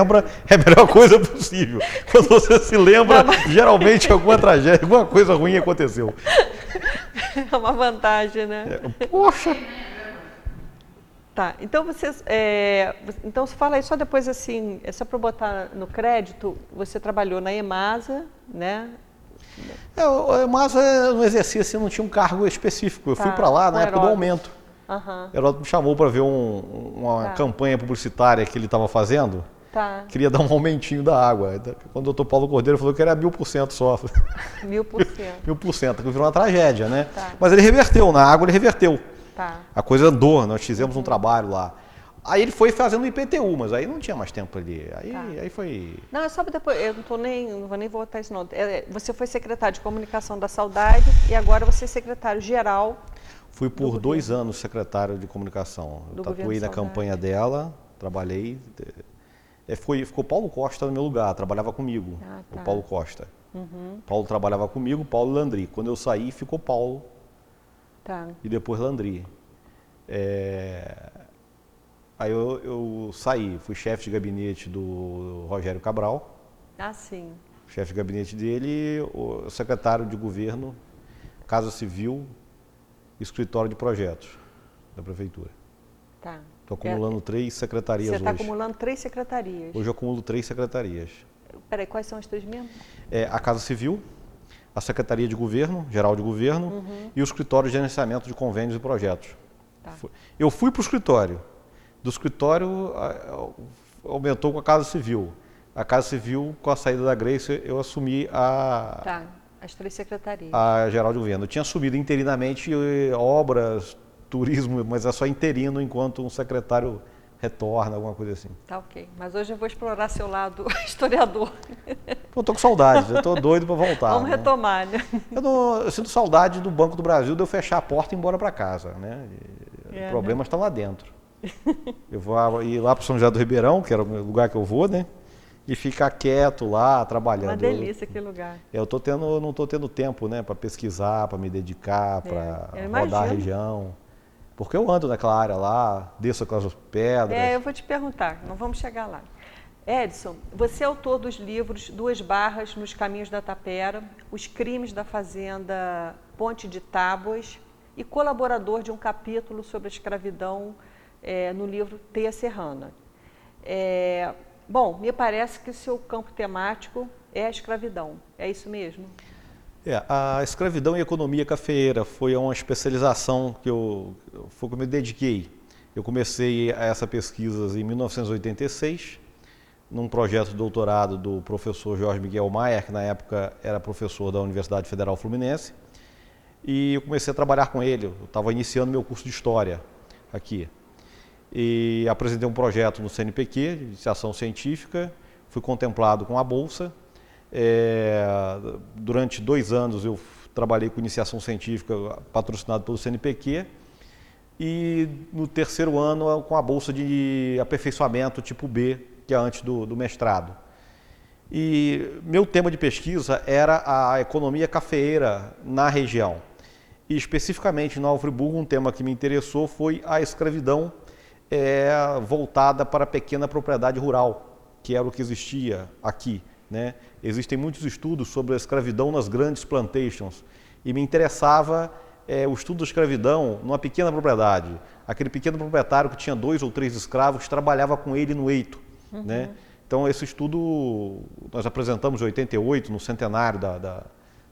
lembra, é a melhor coisa possível. Quando você se lembra, geralmente alguma tragédia, alguma coisa ruim aconteceu. É uma vantagem, né? Poxa! Tá, então então você fala aí só depois assim, é só para botar no crédito, você trabalhou na EMASA, né? Mas no exercício eu não tinha um cargo específico. Eu fui para lá na época do aumento. O Heródoto me chamou para ver uma campanha publicitária que ele estava fazendo. Queria dar um aumentinho da água. Quando o doutor Paulo Cordeiro falou que era 1000% só. 1000%. 1000%, que virou uma tragédia, né? Mas ele reverteu, na água ele reverteu. A coisa andou, nós fizemos um trabalho lá. Aí ele foi fazendo o IPTU, mas aí não tinha mais tempo ali. Aí foi... Não, é só depois, eu não vou nem voltar isso não. Você foi secretário de comunicação da Saudade e agora você é secretário-geral. Fui por 2 anos secretário de comunicação. Eu tatuei na campanha dela, trabalhei. Ficou Paulo Costa no meu lugar, trabalhava comigo, o Paulo Costa. Paulo trabalhava comigo, Paulo Landry. Quando eu saí, ficou Paulo e depois Landry. Aí eu saí, fui chefe de gabinete do Rogério Cabral. Sim. Chefe de gabinete dele, o secretário de governo, Casa Civil, escritório de projetos da prefeitura. Estou acumulando 3 secretarias hoje. Você está acumulando 3 secretarias? Hoje eu acumulo 3 secretarias. Peraí, quais são as 3 mesmo? A Casa Civil, a Secretaria de Governo, Geral de Governo, e o Escritório de Gerenciamento de Convênios e Projetos. Eu fui para o escritório. Do escritório aumentou com a Casa Civil. A Casa Civil, com a saída da Grace, eu assumi as 3 secretarias. A Geral de Governo. Eu tinha assumido interinamente obras, turismo, mas é só interino enquanto um secretário retorna, alguma coisa assim. Ok. Mas hoje eu vou explorar seu lado historiador. Eu tô com saudade, eu tô doido para voltar. Vamos retomar, né? Eu sinto saudade do Banco do Brasil de eu fechar a porta e ir embora para casa, né? O problema está lá dentro. Eu vou ir lá para São José do Ribeirão, que era o lugar que eu vou, né? E ficar quieto lá, trabalhando. Uma delícia aquele lugar. Eu não estou tendo tempo, né, para pesquisar, para me dedicar, para rodar a região. Porque eu ando naquela área lá, desço aquelas pedras. Eu vou te perguntar, não vamos chegar lá. Edson, você é autor dos livros 2 Barras nos Caminhos da Tapera, Os Crimes da Fazenda Ponte de Tábuas e colaborador de um capítulo sobre a escravidão no livro Teia Serrana. Bom, me parece que o seu campo temático é a escravidão, é isso mesmo? A escravidão e economia cafeeira foi uma especialização que eu me dediquei. Eu comecei essa pesquisa em 1986, num projeto de doutorado do professor Jorge Miguel Maier, que na época era professor da Universidade Federal Fluminense, e eu comecei a trabalhar com ele. Eu estava iniciando meu curso de História aqui. E apresentei um projeto no CNPq, de iniciação científica, fui contemplado com a bolsa. Durante 2 anos eu trabalhei com iniciação científica patrocinado pelo CNPq e no 3º ano com a bolsa de aperfeiçoamento tipo B, que é antes do mestrado. E meu tema de pesquisa era a economia cafeeira na região. E especificamente em Nova Friburgo, um tema que me interessou foi a escravidão voltada para a pequena propriedade rural, que era o que existia aqui, né? Existem muitos estudos sobre a escravidão nas grandes plantations e me interessava o estudo da escravidão numa pequena propriedade. Aquele pequeno proprietário que tinha 2 ou 3 escravos trabalhava com ele no eito, né? Então esse estudo nós apresentamos em 88, no centenário da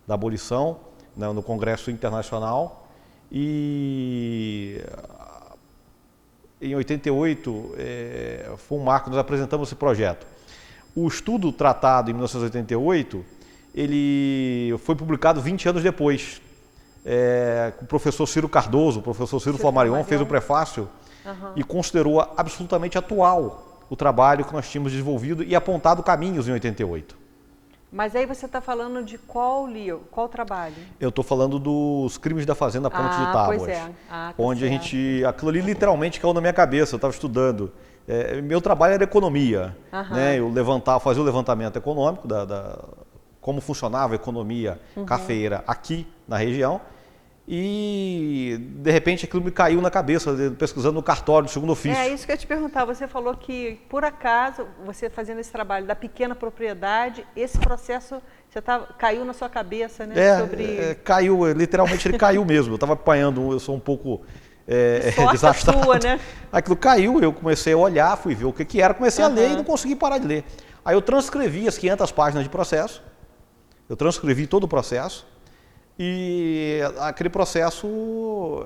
abolição, né, no Congresso Internacional, e em 88 foi um marco, nós apresentamos esse projeto. O estudo tratado em 1988, ele foi publicado 20 anos depois. O professor Ciro Cardoso, o professor Ciro Flammarion fez o prefácio e considerou absolutamente atual o trabalho que nós tínhamos desenvolvido e apontado caminhos em 88. Mas aí você está falando de qual livro, qual trabalho? Eu estou falando dos Crimes da Fazenda Ponte de Tábuas. Pois é. Onde aquilo ali literalmente caiu na minha cabeça, eu estava estudando. Meu trabalho era economia, né? Eu fazia o levantamento econômico como funcionava a economia cafeeira aqui na região e de repente aquilo me caiu na cabeça, pesquisando no cartório do segundo ofício. É isso que eu ia te perguntar. Você falou que, por acaso, você fazendo esse trabalho da pequena propriedade, esse processo caiu na sua cabeça, né? Caiu, literalmente ele caiu mesmo. Eu estava apanhando, eu sou um pouco desastrado. Sua, né? Aquilo caiu, eu comecei a olhar, fui ver o que era, comecei a ler e não consegui parar de ler. Aí eu transcrevi as 500 páginas de processo, eu transcrevi todo o processo, e aquele processo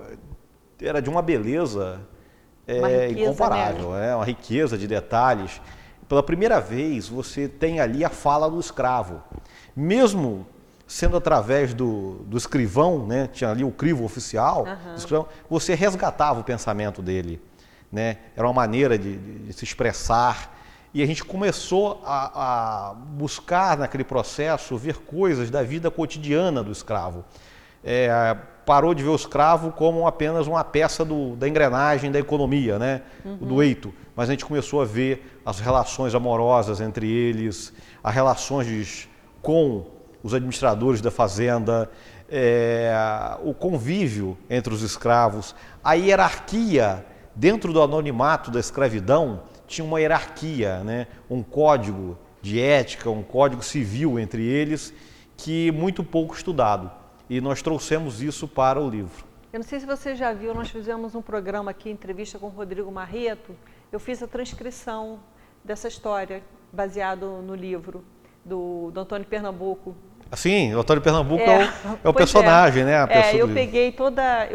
era de uma beleza incomparável, uma riqueza de detalhes. Pela primeira vez você tem ali a fala do escravo, mesmo sendo através do escrivão, né? Tinha ali o crivo oficial, do escrivão, você resgatava o pensamento dele, né? Era uma maneira de se expressar. E a gente começou a buscar naquele processo ver coisas da vida cotidiana do escravo. Parou de ver o escravo como apenas uma peça da engrenagem da economia, né? Do eito. Mas a gente começou a ver as relações amorosas entre eles, as relações com os administradores da fazenda, o convívio entre os escravos, a hierarquia dentro do anonimato da escravidão. Tinha uma hierarquia, né? Um código de ética, um código civil entre eles, que muito pouco estudado. E nós trouxemos isso para o livro. Eu não sei se você já viu, nós fizemos um programa aqui, entrevista com o Rodrigo Marreto. Eu fiz a transcrição dessa história, baseado no livro do Antônio Pernambuco. Sim, o Antônio Pernambuco é o personagem, né? Eu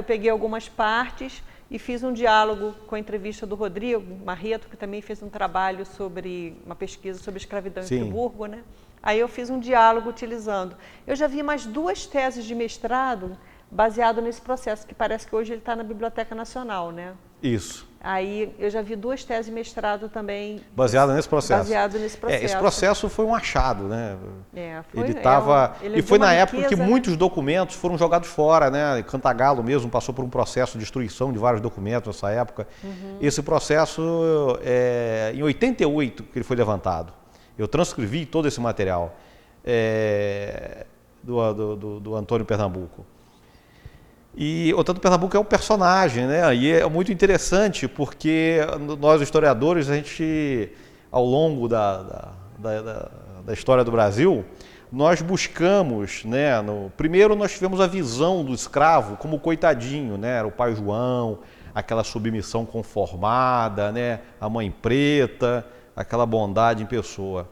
peguei algumas partes e fiz um diálogo com a entrevista do Rodrigo Marreto, que também fez um trabalho sobre uma pesquisa sobre escravidão em Friburgo, né? Aí eu fiz um diálogo utilizando. Eu já vi mais 2 teses de mestrado baseado nesse processo, que parece que hoje ele está na Biblioteca Nacional, né? Isso. Aí eu já vi 2 teses de mestrado também baseado nesse processo. Esse processo foi um achado, né? Foi na época que muitos documentos foram jogados fora, né? Cantagalo mesmo passou por um processo de destruição de vários documentos nessa época. Esse processo, em 88 que ele foi levantado. Eu transcrevi todo esse material do Antônio Pernambuco. E o Antônio Pernambuco é um personagem, né? E é muito interessante porque nós, historiadores, a gente, ao longo da história do Brasil, nós buscamos, né? Primeiro nós tivemos a visão do escravo como coitadinho, né? Era o pai João, aquela submissão conformada, né? A mãe preta, aquela bondade em pessoa.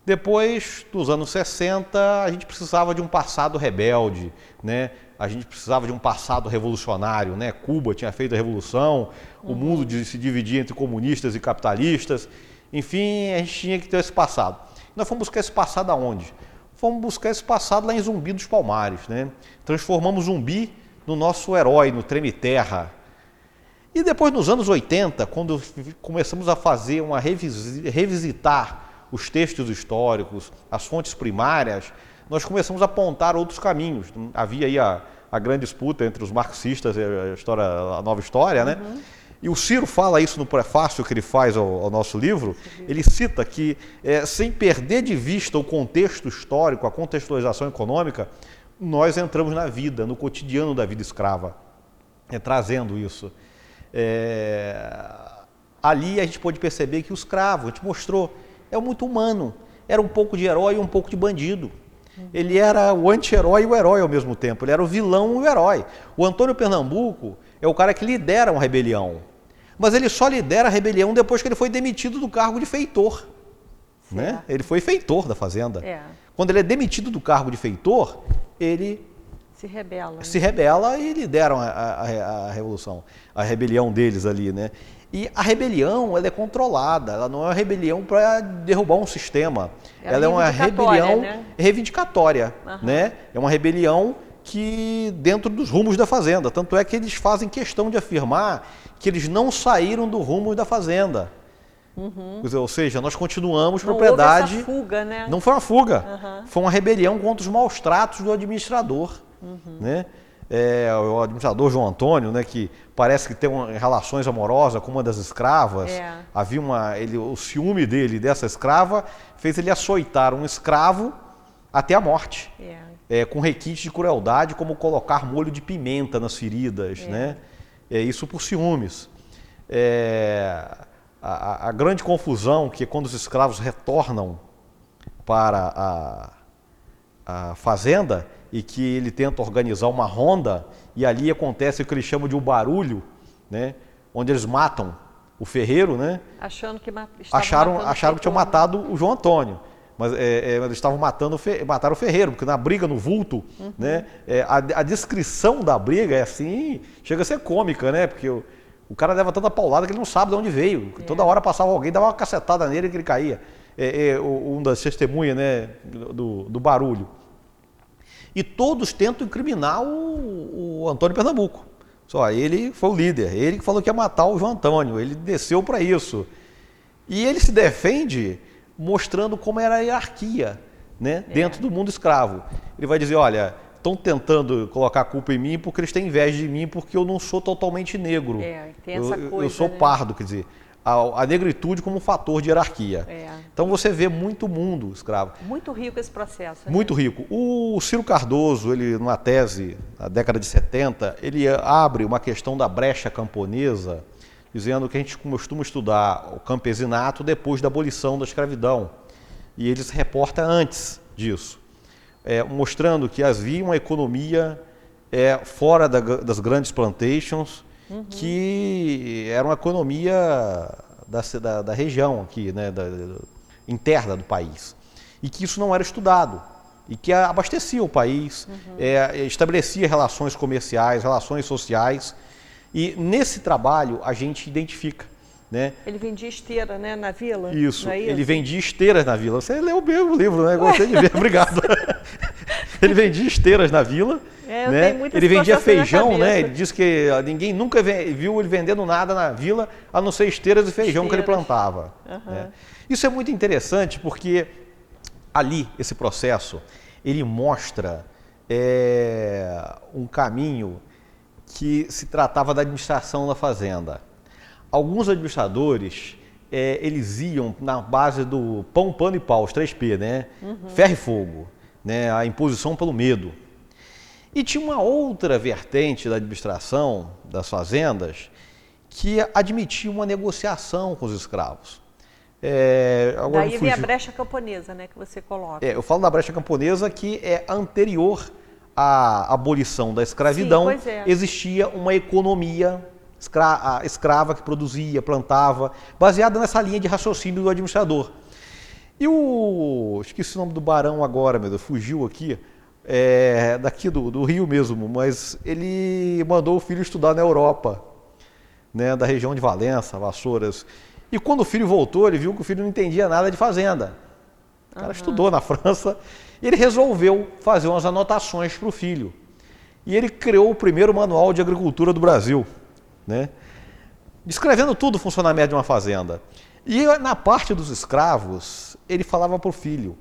Depois, nos anos 60, a gente precisava de um passado rebelde, né? A gente precisava de um passado revolucionário, né? Cuba tinha feito a revolução, o mundo se dividia entre comunistas e capitalistas. Enfim, a gente tinha que ter esse passado. Nós fomos buscar esse passado aonde? Fomos buscar esse passado lá em Zumbi dos Palmares, né? Transformamos Zumbi no nosso herói, no Treme Terra. E depois, nos anos 80, quando começamos a fazer revisitar os textos históricos, as fontes primárias, nós começamos a apontar outros caminhos. Havia aí a grande disputa entre os marxistas e a nova história, né? E o Ciro fala isso no prefácio que ele faz ao nosso livro. Ele cita que, sem perder de vista o contexto histórico, a contextualização econômica, nós entramos na vida, no cotidiano da vida escrava, trazendo isso. Ali a gente pôde perceber que o escravo, a gente mostrou, é muito humano, era um pouco de herói e um pouco de bandido. Ele era o anti-herói e o herói ao mesmo tempo, ele era o vilão e o herói. O Antônio Pernambuco é o cara que lidera uma rebelião, mas ele só lidera a rebelião depois que ele foi demitido do cargo de feitor. Né? Ele foi feitor da fazenda. Quando ele é demitido do cargo de feitor, ele se rebela e lideram a revolução, a rebelião deles ali, né? E a rebelião, ela é controlada, ela não é uma rebelião para derrubar um sistema, ela é uma rebelião reivindicatória, né? É uma rebelião que dentro dos rumos da fazenda, tanto é que eles fazem questão de afirmar que eles não saíram do rumo da fazenda. Ou seja, nós continuamos propriedade. Não houve essa fuga, né? Não foi uma fuga, foi uma rebelião contra os maus tratos do administrador, né? O administrador João Antônio, né, que parece que tem relações amorosas com uma das escravas. Havia o ciúme dele dessa escrava fez ele açoitar um escravo até a morte. com requinte de crueldade, como colocar molho de pimenta nas feridas, né? Isso por ciúmes. A grande confusão que quando os escravos retornam para a fazenda e que ele tenta organizar uma ronda e ali acontece o que eles chamam de um barulho, né? Onde eles matam o ferreiro, né? Achando que acharam que tinham matado o João Antônio. Mas eles estavam mataram o ferreiro, porque na briga, no vulto, né? A descrição da briga é assim, chega a ser cômica, né? Porque o cara leva tanta paulada que ele não sabe de onde veio. Toda hora passava alguém, dava uma cacetada nele que ele caía. Um das testemunhas, né, do barulho. E todos tentam incriminar o Antônio Pernambuco. Só ele foi o líder, ele que falou que ia matar o João Antônio, ele desceu para isso. E ele se defende mostrando como era a hierarquia, né, dentro do mundo escravo. Ele vai dizer, olha, estão tentando colocar a culpa em mim porque eles têm inveja de mim porque eu não sou totalmente negro. Tem essa coisa, eu sou pardo, quer dizer, a negritude como um fator de hierarquia. Então você vê muito mundo escravo. Muito rico esse processo. Muito rico. O Ciro Cardoso, ele numa tese, na década de 70, ele abre uma questão da brecha camponesa, dizendo que a gente costuma estudar o campesinato depois da abolição da escravidão. E ele se reporta antes disso, mostrando que havia uma economia fora das grandes plantations, que era uma economia da região aqui, né, interna do país, e que isso não era estudado, e que abastecia o país, estabelecia relações comerciais, relações sociais, e nesse trabalho a gente identifica. Né? Ele vendia esteira, né, na vila? Isso, ele vendia esteiras na vila. Você leu bem o livro, né? Gostei de ver, obrigado. Ele vendia esteiras na vila, né? Ele vendia feijão, né? Ele disse que ninguém nunca viu ele vendendo nada na vila, a não ser esteiras e feijão que ele plantava. Né? Isso é muito interessante porque ali, esse processo, ele mostra um caminho que se tratava da administração da fazenda. Alguns administradores, eles iam na base do pão, pano e pau, os 3P, né? Ferro e fogo, né? A imposição pelo medo. E tinha uma outra vertente da administração das fazendas que admitia uma negociação com os escravos. Daí vem a brecha camponesa, né, que você coloca. Eu falo da brecha camponesa que é anterior à abolição da escravidão. Sim, existia uma economia escrava que produzia, plantava, baseada nessa linha de raciocínio do administrador. E esqueci o nome do barão agora, meu Deus, fugiu aqui, daqui do Rio mesmo, mas ele mandou o filho estudar na Europa, né, da região de Valença, Vassouras. E quando o filho voltou, ele viu que o filho não entendia nada de fazenda. O cara estudou na França, e ele resolveu fazer umas anotações para o filho. E ele criou o primeiro manual de agricultura do Brasil, né? Descrevendo tudo o funcionamento de uma fazenda. E na parte dos escravos, ele falava para o filho,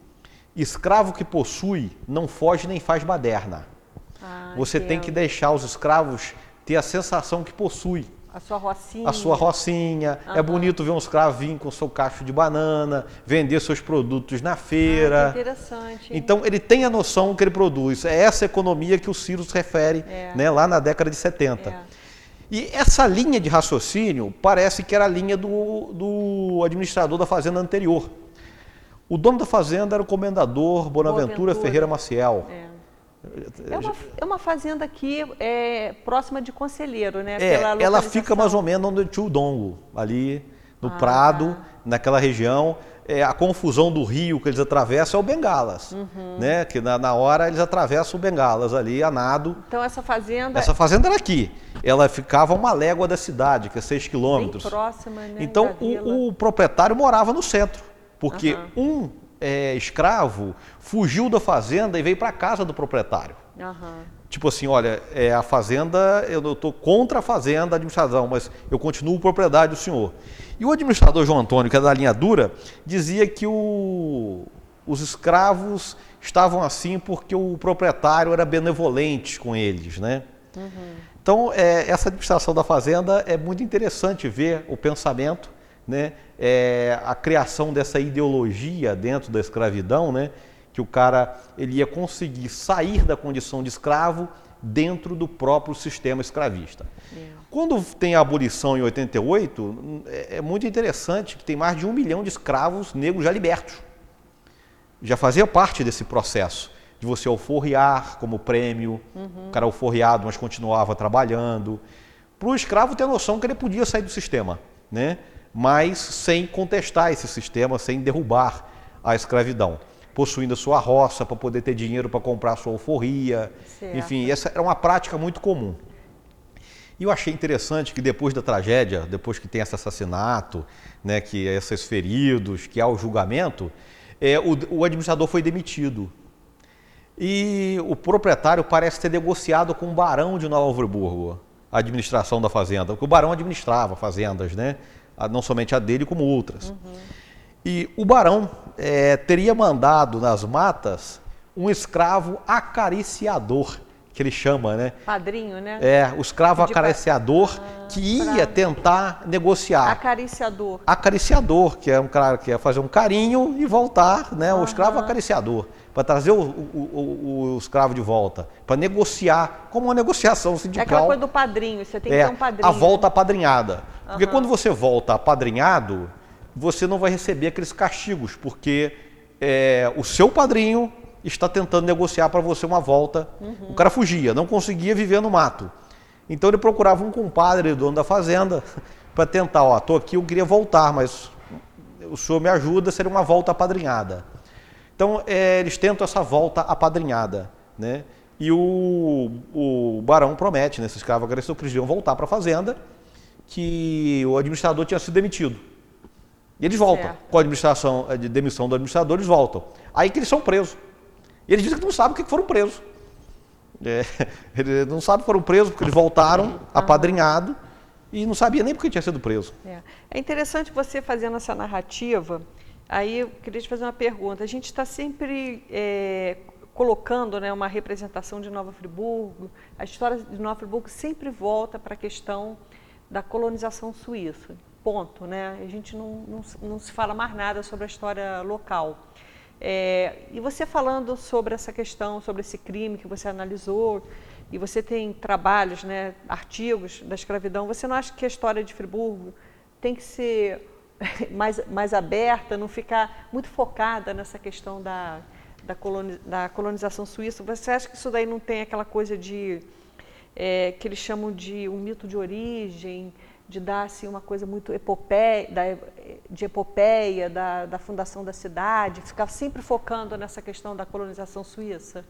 escravo que possui não foge nem faz baderna. Você tem que deixar os escravos ter a sensação que possui. A sua rocinha. A sua rocinha. É bonito ver um escravo vir com o seu cacho de banana, vender seus produtos na feira. Que interessante. Então, ele tem a noção que ele produz. É essa economia que o Ciro se refere, né, lá na década de 70. E essa linha de raciocínio parece que era a linha do administrador da fazenda anterior. O dono da fazenda era o comendador Bonaventura Ferreira Maciel. É uma fazenda aqui próxima de Conselheiro, né? Ela fica mais ou menos onde o Tio Dongo, ali no Prado, naquela região. A confusão do rio que eles atravessam é o Bengalas, né? Que na hora eles atravessam o Bengalas ali, a nado. Então essa fazenda era aqui. Ela ficava a uma légua da cidade, que é 6 quilômetros. Bem próxima, né? Então o proprietário morava no centro, porque escravo fugiu da fazenda e veio para a casa do proprietário. Tipo assim, olha, a fazenda, eu estou contra a fazenda, a administração, mas eu continuo propriedade do senhor. E o administrador João Antônio, que é da linha dura, dizia que os escravos estavam assim porque o proprietário era benevolente com eles, né? Então, essa administração da fazenda é muito interessante ver o pensamento, né? A criação dessa ideologia dentro da escravidão, né? que o cara ele ia conseguir sair da condição de escravo dentro do próprio sistema escravista. Quando tem a abolição em 88, é muito interessante que tem mais de 1 milhão de escravos negros já libertos. Já fazia parte desse processo de você alforriar como prêmio, o cara alforriado, mas continuava trabalhando. Para o escravo ter a noção que ele podia sair do sistema, né? Mas sem contestar esse sistema, sem derrubar a escravidão. Possuindo a sua roça para poder ter dinheiro para comprar a sua alforria. Certo. Enfim, essa era uma prática muito comum. E eu achei interessante que depois da tragédia, depois que tem esse assassinato, né, que esses feridos, que há o julgamento, o administrador foi demitido. E o proprietário parece ter negociado com o barão de Nova Friburgo a administração da fazenda, porque o barão administrava fazendas, né? Não somente a dele, como outras. E o barão teria mandado nas matas um escravo acariciador, que ele chama, né? Padrinho, né? O escravo acariciador que ia tentar negociar. Acariciador. Acariciador, que é um cara que ia fazer um carinho e voltar, né? O escravo acariciador, para trazer o escravo de volta, para negociar, como uma negociação sindical. É aquela coisa do padrinho, você tem que ter um padrinho. A volta apadrinhada. Porque quando você volta apadrinhado, você não vai receber aqueles castigos, porque o seu padrinho está tentando negociar para você uma volta. O cara fugia, não conseguia viver no mato. Então ele procurava um compadre, dono da fazenda, para tentar, estou aqui, eu queria voltar, mas o senhor me ajuda, seria uma volta apadrinhada. Então eles tentam essa volta apadrinhada, né? E o barão promete, nesse escravo agressor, que eles iam voltar para a fazenda, que o administrador tinha sido demitido. E eles voltam, com a demissão do administrador, eles voltam. Aí que eles são presos. E eles dizem que não sabem o que foram presos. Eles não sabem que foram presos porque eles voltaram apadrinhado e não sabia nem porque tinha sido preso. É interessante você fazendo essa narrativa. Aí eu queria te fazer uma pergunta. A gente está sempre colocando, né, uma representação de Nova Friburgo. A história de Nova Friburgo sempre volta para a questão da colonização suíça. Ponto, né? A gente não se fala mais nada sobre a história local. E você falando sobre essa questão, sobre esse crime que você analisou, e você tem trabalhos, né, artigos da escravidão, você não acha que a história de Friburgo tem que ser mais aberta, não ficar muito focada nessa questão da colonização suíça? Você acha que isso daí não tem aquela coisa de que eles chamam de um mito de origem, de dar assim, uma coisa muito de epopeia da fundação da cidade, ficar sempre focando nessa questão da colonização suíça?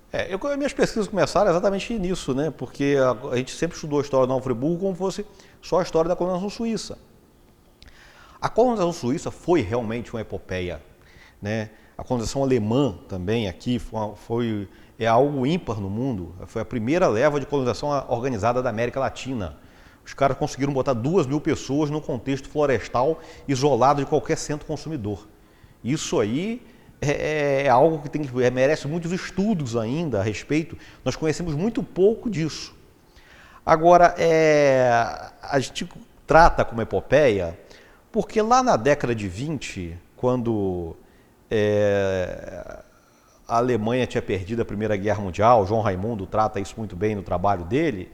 Minhas pesquisas começaram exatamente nisso, né? Porque a gente sempre estudou a história de Nova Friburgo como fosse só a história da colonização suíça. A colonização suíça foi realmente uma epopeia, né? A colonização alemã também aqui é algo ímpar no mundo. Foi a primeira leva de colonização organizada da América Latina. Os caras conseguiram botar 2.000 pessoas num contexto florestal isolado de qualquer centro consumidor. Isso aí é algo que merece muitos estudos ainda a respeito. Nós conhecemos muito pouco disso. Agora, a gente trata como epopeia porque lá na década de 20, quando a Alemanha tinha perdido a Primeira Guerra Mundial, João Raimundo trata isso muito bem no trabalho dele,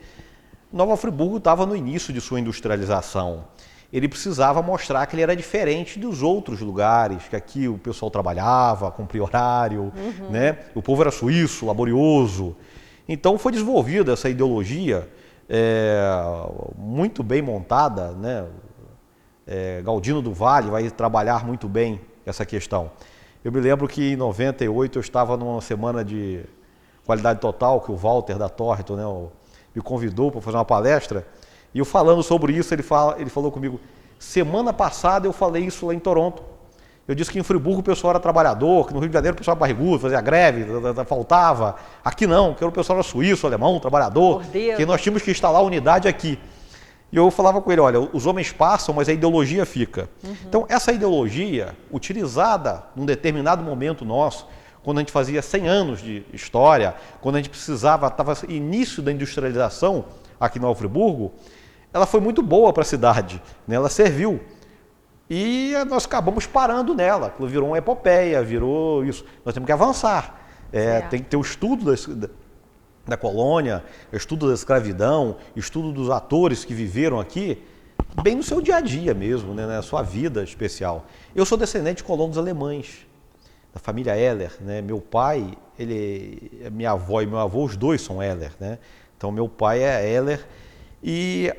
Nova Friburgo estava no início de sua industrialização. Ele precisava mostrar que ele era diferente dos outros lugares, que aqui o pessoal trabalhava, cumpria horário, né? O povo era suíço, laborioso. Então foi desenvolvida essa ideologia muito bem montada, né? Galdino do Valle vai trabalhar muito bem essa questão. Eu me lembro que em 98 eu estava numa semana de qualidade total, que o Walter da Torreton, né, me convidou para fazer uma palestra, e eu falando sobre isso, ele falou comigo, semana passada eu falei isso lá em Toronto. Eu disse que em Friburgo o pessoal era trabalhador, que no Rio de Janeiro o pessoal era barrigudo, fazia greve, faltava. Aqui não, que o pessoal era suíço, alemão, trabalhador, que nós tínhamos que instalar unidade aqui. E eu falava com ele, olha, os homens passam, mas a ideologia fica. Então, essa ideologia, utilizada num determinado momento nosso, quando a gente fazia 100 anos de história, quando a gente estava no início da industrialização aqui em Nova Friburgo, ela foi muito boa para a cidade, né? Ela serviu. E nós acabamos parando nela, virou uma epopeia, virou isso. Nós temos que avançar. Tem que ter o estudo da colônia, estudo da escravidão, estudo dos atores que viveram aqui, bem no seu dia a dia mesmo, né, na sua vida especial. Eu sou descendente de colonos alemães, da família Heller, né? Meu pai, minha avó e meu avô, os dois são Heller, né? Então meu pai é Heller e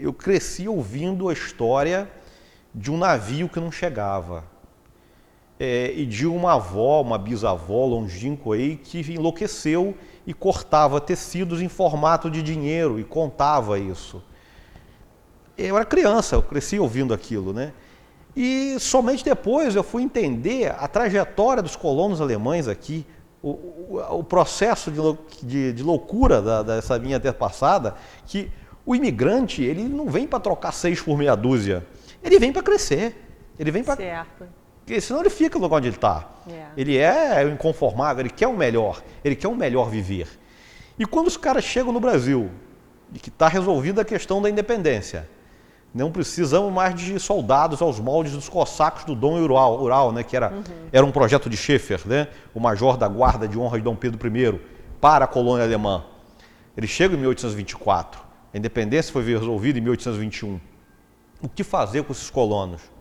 eu cresci ouvindo a história de um navio que não chegava. E de uma avó, uma bisavó longínqua aí, que enlouqueceu e cortava tecidos em formato de dinheiro e contava isso. Eu era criança, eu cresci ouvindo aquilo, né? E somente depois eu fui entender a trajetória dos colonos alemães aqui, o processo de loucura dessa minha antepassada, que o imigrante, ele não vem para trocar 6 por meia dúzia, ele vem para crescer, ele vem para... Certo. Porque senão ele fica no lugar onde ele está. Ele é inconformável, ele quer o melhor viver. E quando os caras chegam no Brasil, e que está resolvida a questão da independência, não precisamos mais de soldados aos moldes dos cossacos do Dom Ural, né, que era um projeto de Schaeffer, né, o major da guarda de honra de Dom Pedro I, para a colônia alemã. Ele chega em 1824, a independência foi resolvida em 1821. O que fazer com esses colonos?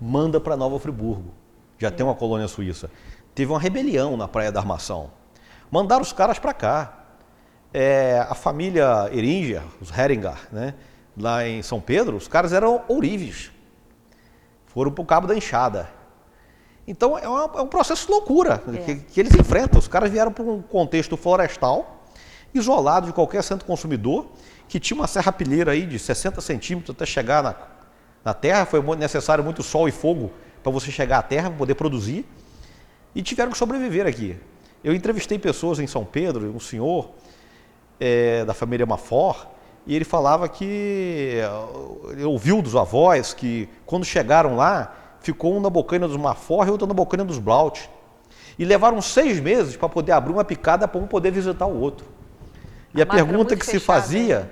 Manda para Nova Friburgo, já tem uma colônia suíça. Teve uma rebelião na Praia da Armação. Mandaram os caras para cá. A família Eringer, os Heringer, né, lá em São Pedro, os caras eram ourives. Foram para o Cabo da Enxada. Então é um processo de loucura que eles enfrentam. Os caras vieram para um contexto florestal, isolado de qualquer centro consumidor, que tinha uma serrapilheira aí de 60 centímetros até chegar na terra. Foi necessário muito sol e fogo para você chegar à terra, para poder produzir. E tiveram que sobreviver aqui. Eu entrevistei pessoas em São Pedro, um senhor da família Mafor, e ele falava que ele ouviu dos avós que quando chegaram lá, ficou um na bocaina dos Mafor e outro na bocaina dos Blaut. E levaram 6 meses para poder abrir uma picada para um poder visitar o outro. E a pergunta que se fazia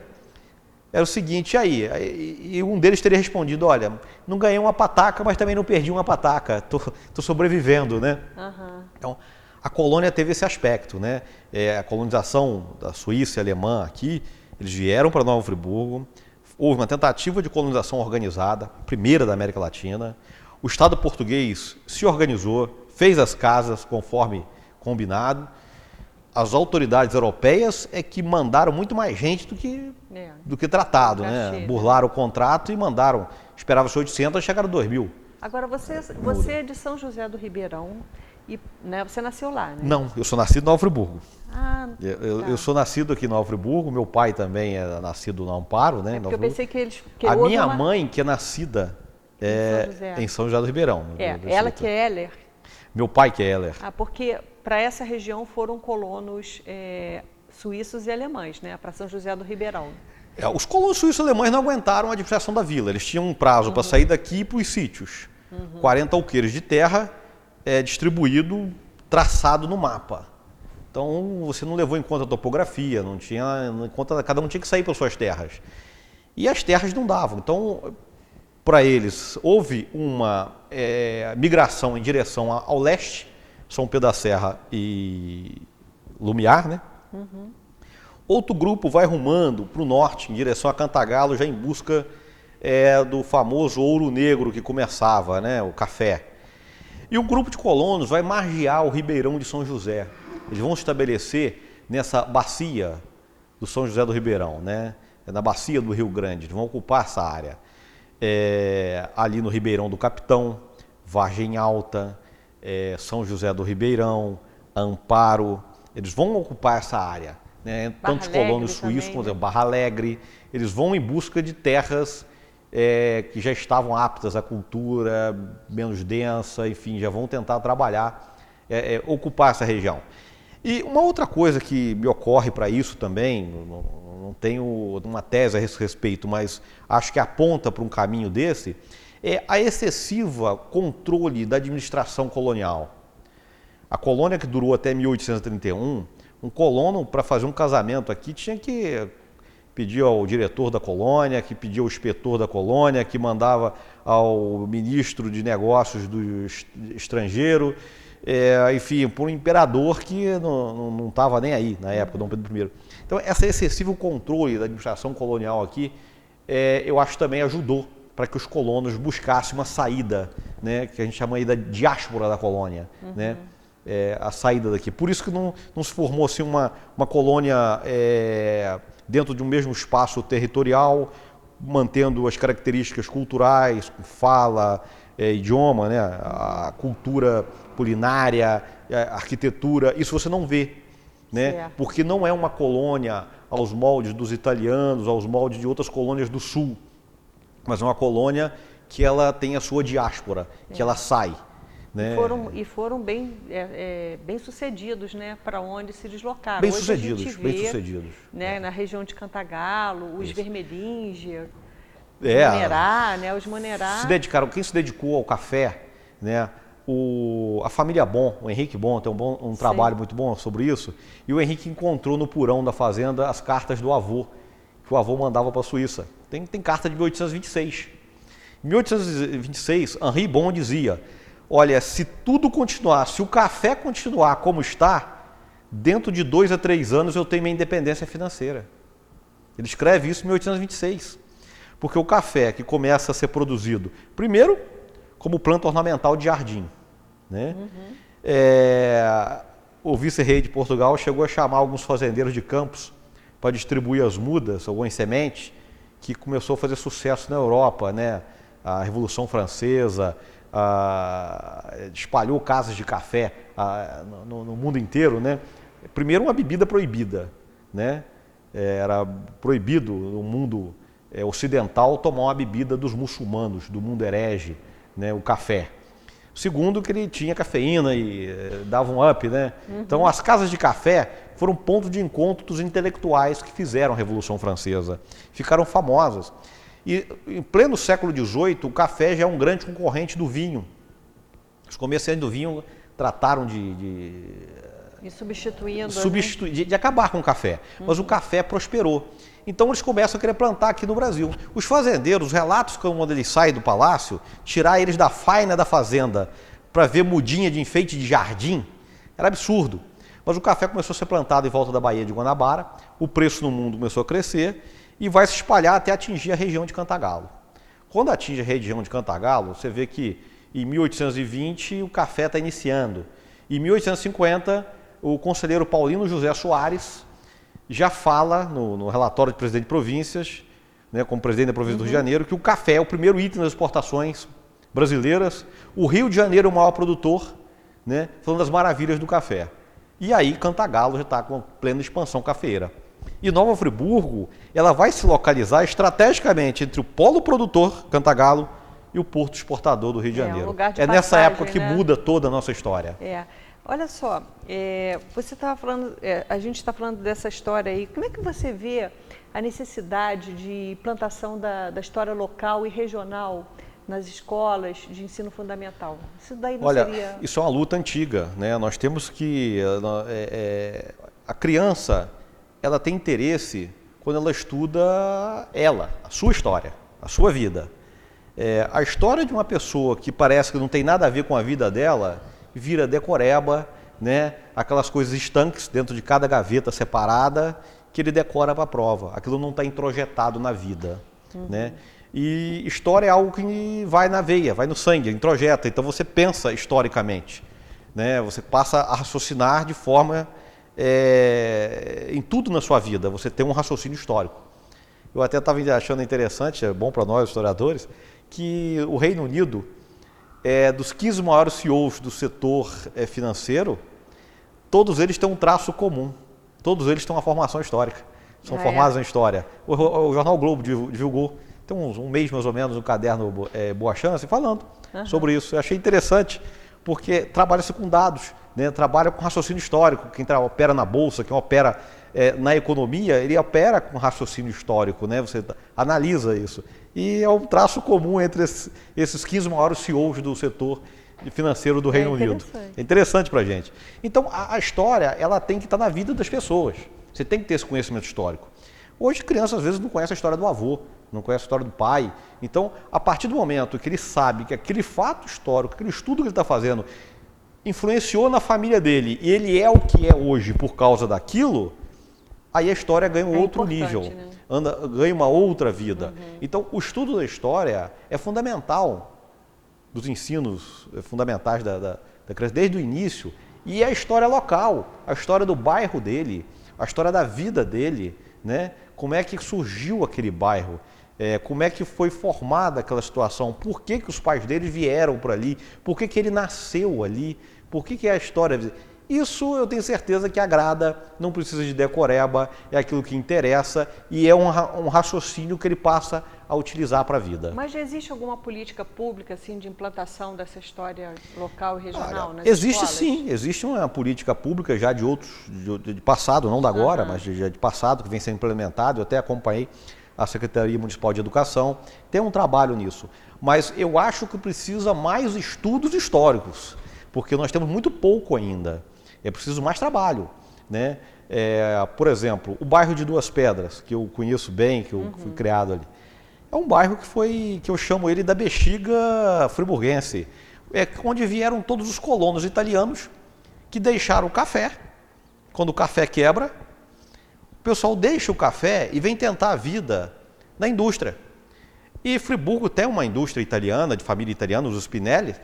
era o seguinte, e um deles teria respondido, olha, não ganhei uma pataca, mas também não perdi uma pataca, tô sobrevivendo, né? Então, a colônia teve esse aspecto, né? A colonização da Suíça e alemã aqui, eles vieram para Nova Friburgo, houve uma tentativa de colonização organizada, primeira da América Latina, o Estado português se organizou, fez as casas conforme combinado. As autoridades europeias que mandaram muito mais gente do que tratado, né? Burlaram o contrato e mandaram, esperava-se 800, chegaram 2.000. Agora, você é de São José do Ribeirão, e, né, você nasceu lá, né? Não, eu sou nascido em Nova Friburgo. Eu Tá. sou nascido aqui em Nova Friburgo, meu pai também é nascido no Amparo, né? Porque eu pensei que a minha mãe, que é nascida em São José do Ribeirão. Ela que é Heller? Meu pai que é Heller. Porque para essa região foram colonos suíços e alemães, né? Para São José do Ribeirão. Os colonos suíços e alemães não aguentaram a administração da vila. Eles tinham um prazo para sair daqui para os sítios. 40 alqueires de terra distribuído, traçado no mapa. Então você não levou em conta a topografia, não tinha em conta, cada um tinha que sair para suas terras. E as terras não davam. Então, para eles, houve uma migração em direção ao leste, São Pedro da Serra e Lumiar, né? Outro grupo vai rumando para o norte, em direção a Cantagalo, já em busca do famoso ouro negro que começava, né? O café. E um grupo de colonos vai margear o Ribeirão de São José. Eles vão se estabelecer nessa bacia do São José do Ribeirão, né? Na bacia do Rio Grande. Eles vão ocupar essa área. Ali no Ribeirão do Capitão, Vargem Alta, São José do Ribeirão, Amparo. Eles vão ocupar essa área, né? Tantos colonos suíços como Barra Alegre. Eles vão em busca de terras que já estavam aptas à cultura, menos densa, enfim, já vão tentar trabalhar, ocupar essa região. E uma outra coisa que me ocorre para isso também, não tenho uma tese a esse respeito, mas acho que aponta para um caminho desse, é a excessiva controle da administração colonial. A colônia que durou até 1831, um colono para fazer um casamento aqui tinha que pedir ao diretor da colônia, que pedia ao inspetor da colônia, que mandava ao ministro de negócios do estrangeiro, enfim, por um imperador que não estava nem aí na época, Dom Pedro I. Então, esse excessivo controle da administração colonial aqui, eu acho também ajudou para que os colonos buscassem uma saída, né, que a gente chama aí da diáspora da colônia, né, a saída daqui. Por isso que não se formou assim, uma colônia dentro de um mesmo espaço territorial, mantendo as características culturais, fala, idioma, né, a cultura culinária, a arquitetura, isso você não vê, né, porque não é uma colônia aos moldes dos italianos, aos moldes de outras colônias do sul, mas é uma colônia que ela tem a sua diáspora, que ela sai. Né? E foram bem sucedidos, né, para onde se deslocaram. Bem sucedidos. Né, na região de Cantagalo, os Vermelhinge, os Monerá. Quem se dedicou ao café, né? A família Bon, o Henrique Bon, tem um trabalho muito bom sobre isso, e o Henrique encontrou no porão da fazenda as cartas do avô, que o avô mandava para a Suíça. Tem carta de 1826. Em 1826, Henri Bon dizia, olha, se tudo continuar, se o café continuar como está, dentro de 2 a 3 anos eu tenho minha independência financeira. Ele escreve isso em 1826. Porque o café que começa a ser produzido, primeiro, como planta ornamental de jardim. Né? O vice-rei de Portugal chegou a chamar alguns fazendeiros de campos para distribuir as mudas, algumas sementes, que começou a fazer sucesso na Europa, né? A Revolução Francesa espalhou casas de café no mundo inteiro, né? Primeiro, uma bebida proibida, né? Era proibido no mundo ocidental tomar uma bebida dos muçulmanos, do mundo herege, né? O café. Segundo, que ele tinha cafeína e dava um up, né? Então, as casas de café foram ponto de encontro dos intelectuais que fizeram a Revolução Francesa. Ficaram famosas. E, em pleno século XVIII, o café já é um grande concorrente do vinho. Os comerciantes do vinho trataram de acabar com o café. Mas o café prosperou. Então eles começam a querer plantar aqui no Brasil. Os fazendeiros, os relatos quando eles saem do palácio, tirar eles da faina da fazenda para ver mudinha de enfeite de jardim, era absurdo. Mas o café começou a ser plantado em volta da Baía de Guanabara, o preço no mundo começou a crescer e vai se espalhar até atingir a região de Cantagalo. Quando atinge a região de Cantagalo, você vê que em 1820 o café está iniciando. Em 1850, o conselheiro Paulino José Soares já fala no relatório de presidente de províncias, né, como presidente da província do Rio de Janeiro, que o café é o primeiro item das exportações brasileiras. O Rio de Janeiro é o maior produtor, né, falando das maravilhas do café. E aí Cantagalo já está com plena expansão cafeeira. E Nova Friburgo, ela vai se localizar estrategicamente entre o polo produtor, Cantagalo, e o porto exportador do Rio de Janeiro. Nessa época que muda toda a nossa história. Olha só, você estava falando, a gente está falando dessa história aí. Como é que você vê a necessidade de plantação da história local e regional nas escolas de ensino fundamental? Isso daí não seria... Isso é uma luta antiga, né? Nós temos que... a criança, ela tem interesse quando ela estuda a sua história, a sua vida. A história de uma pessoa que parece que não tem nada a ver com a vida dela... vira decoreba, né? Aquelas coisas estanques dentro de cada gaveta separada que ele decora para a prova. Aquilo não está introjetado na vida. Né? E história é algo que vai na veia, vai no sangue, introjeta. Então você pensa historicamente. Né? Você passa a raciocinar de forma... em tudo na sua vida, você tem um raciocínio histórico. Eu até estava achando interessante, é bom para nós historiadores, que o Reino Unido... dos 15 maiores CEOs do setor financeiro, todos eles têm um traço comum. Todos eles têm uma formação histórica. São formados em história. O Jornal o Globo divulgou, tem um mês mais ou menos, um caderno Boa Chance, falando sobre isso. Eu achei interessante, porque trabalha-se com dados, né? Trabalha com raciocínio histórico. Quem opera na Bolsa, quem opera na economia, ele opera com raciocínio histórico. Né? Você analisa isso. E é um traço comum entre esses 15 maiores CEOs do setor financeiro do Reino Unido. É interessante para a gente. Então, a história, ela tem que estar na vida das pessoas. Você tem que ter esse conhecimento histórico. Hoje, criança, às vezes, não conhece a história do avô, não conhece a história do pai. Então, a partir do momento que ele sabe que aquele fato histórico, aquele estudo que ele está fazendo, influenciou na família dele e ele é o que é hoje por causa daquilo, aí a história ganha um outro nível, né? ganha uma outra vida. Então, o estudo da história é fundamental, dos ensinos fundamentais da criança, desde o início, e é a história local, a história do bairro dele, a história da vida dele, né? Como é que surgiu aquele bairro, como é que foi formada aquela situação, por que os pais dele vieram por ali, por que ele nasceu ali, por que é a história. Isso eu tenho certeza que agrada, não precisa de decoreba, é aquilo que interessa e é um raciocínio que ele passa a utilizar para a vida. Mas já existe alguma política pública assim, de implantação dessa história local e regional nas existe escolas? Sim, existe uma política pública já de passado, não da agora, mas já de passado, que vem sendo implementado. Eu até acompanhei a Secretaria Municipal de Educação, tem um trabalho nisso. Mas eu acho que precisa mais estudos históricos, porque nós temos muito pouco ainda. É preciso mais trabalho, né? Por exemplo, o bairro de Duas Pedras, que eu conheço bem, que eu fui criado ali, é um bairro que eu chamo ele da bexiga friburguense, onde vieram todos os colonos italianos que deixaram o café. Quando o café quebra, o pessoal deixa o café e vem tentar a vida na indústria. E Friburgo tem uma indústria italiana, de família italiana, os Spinelli,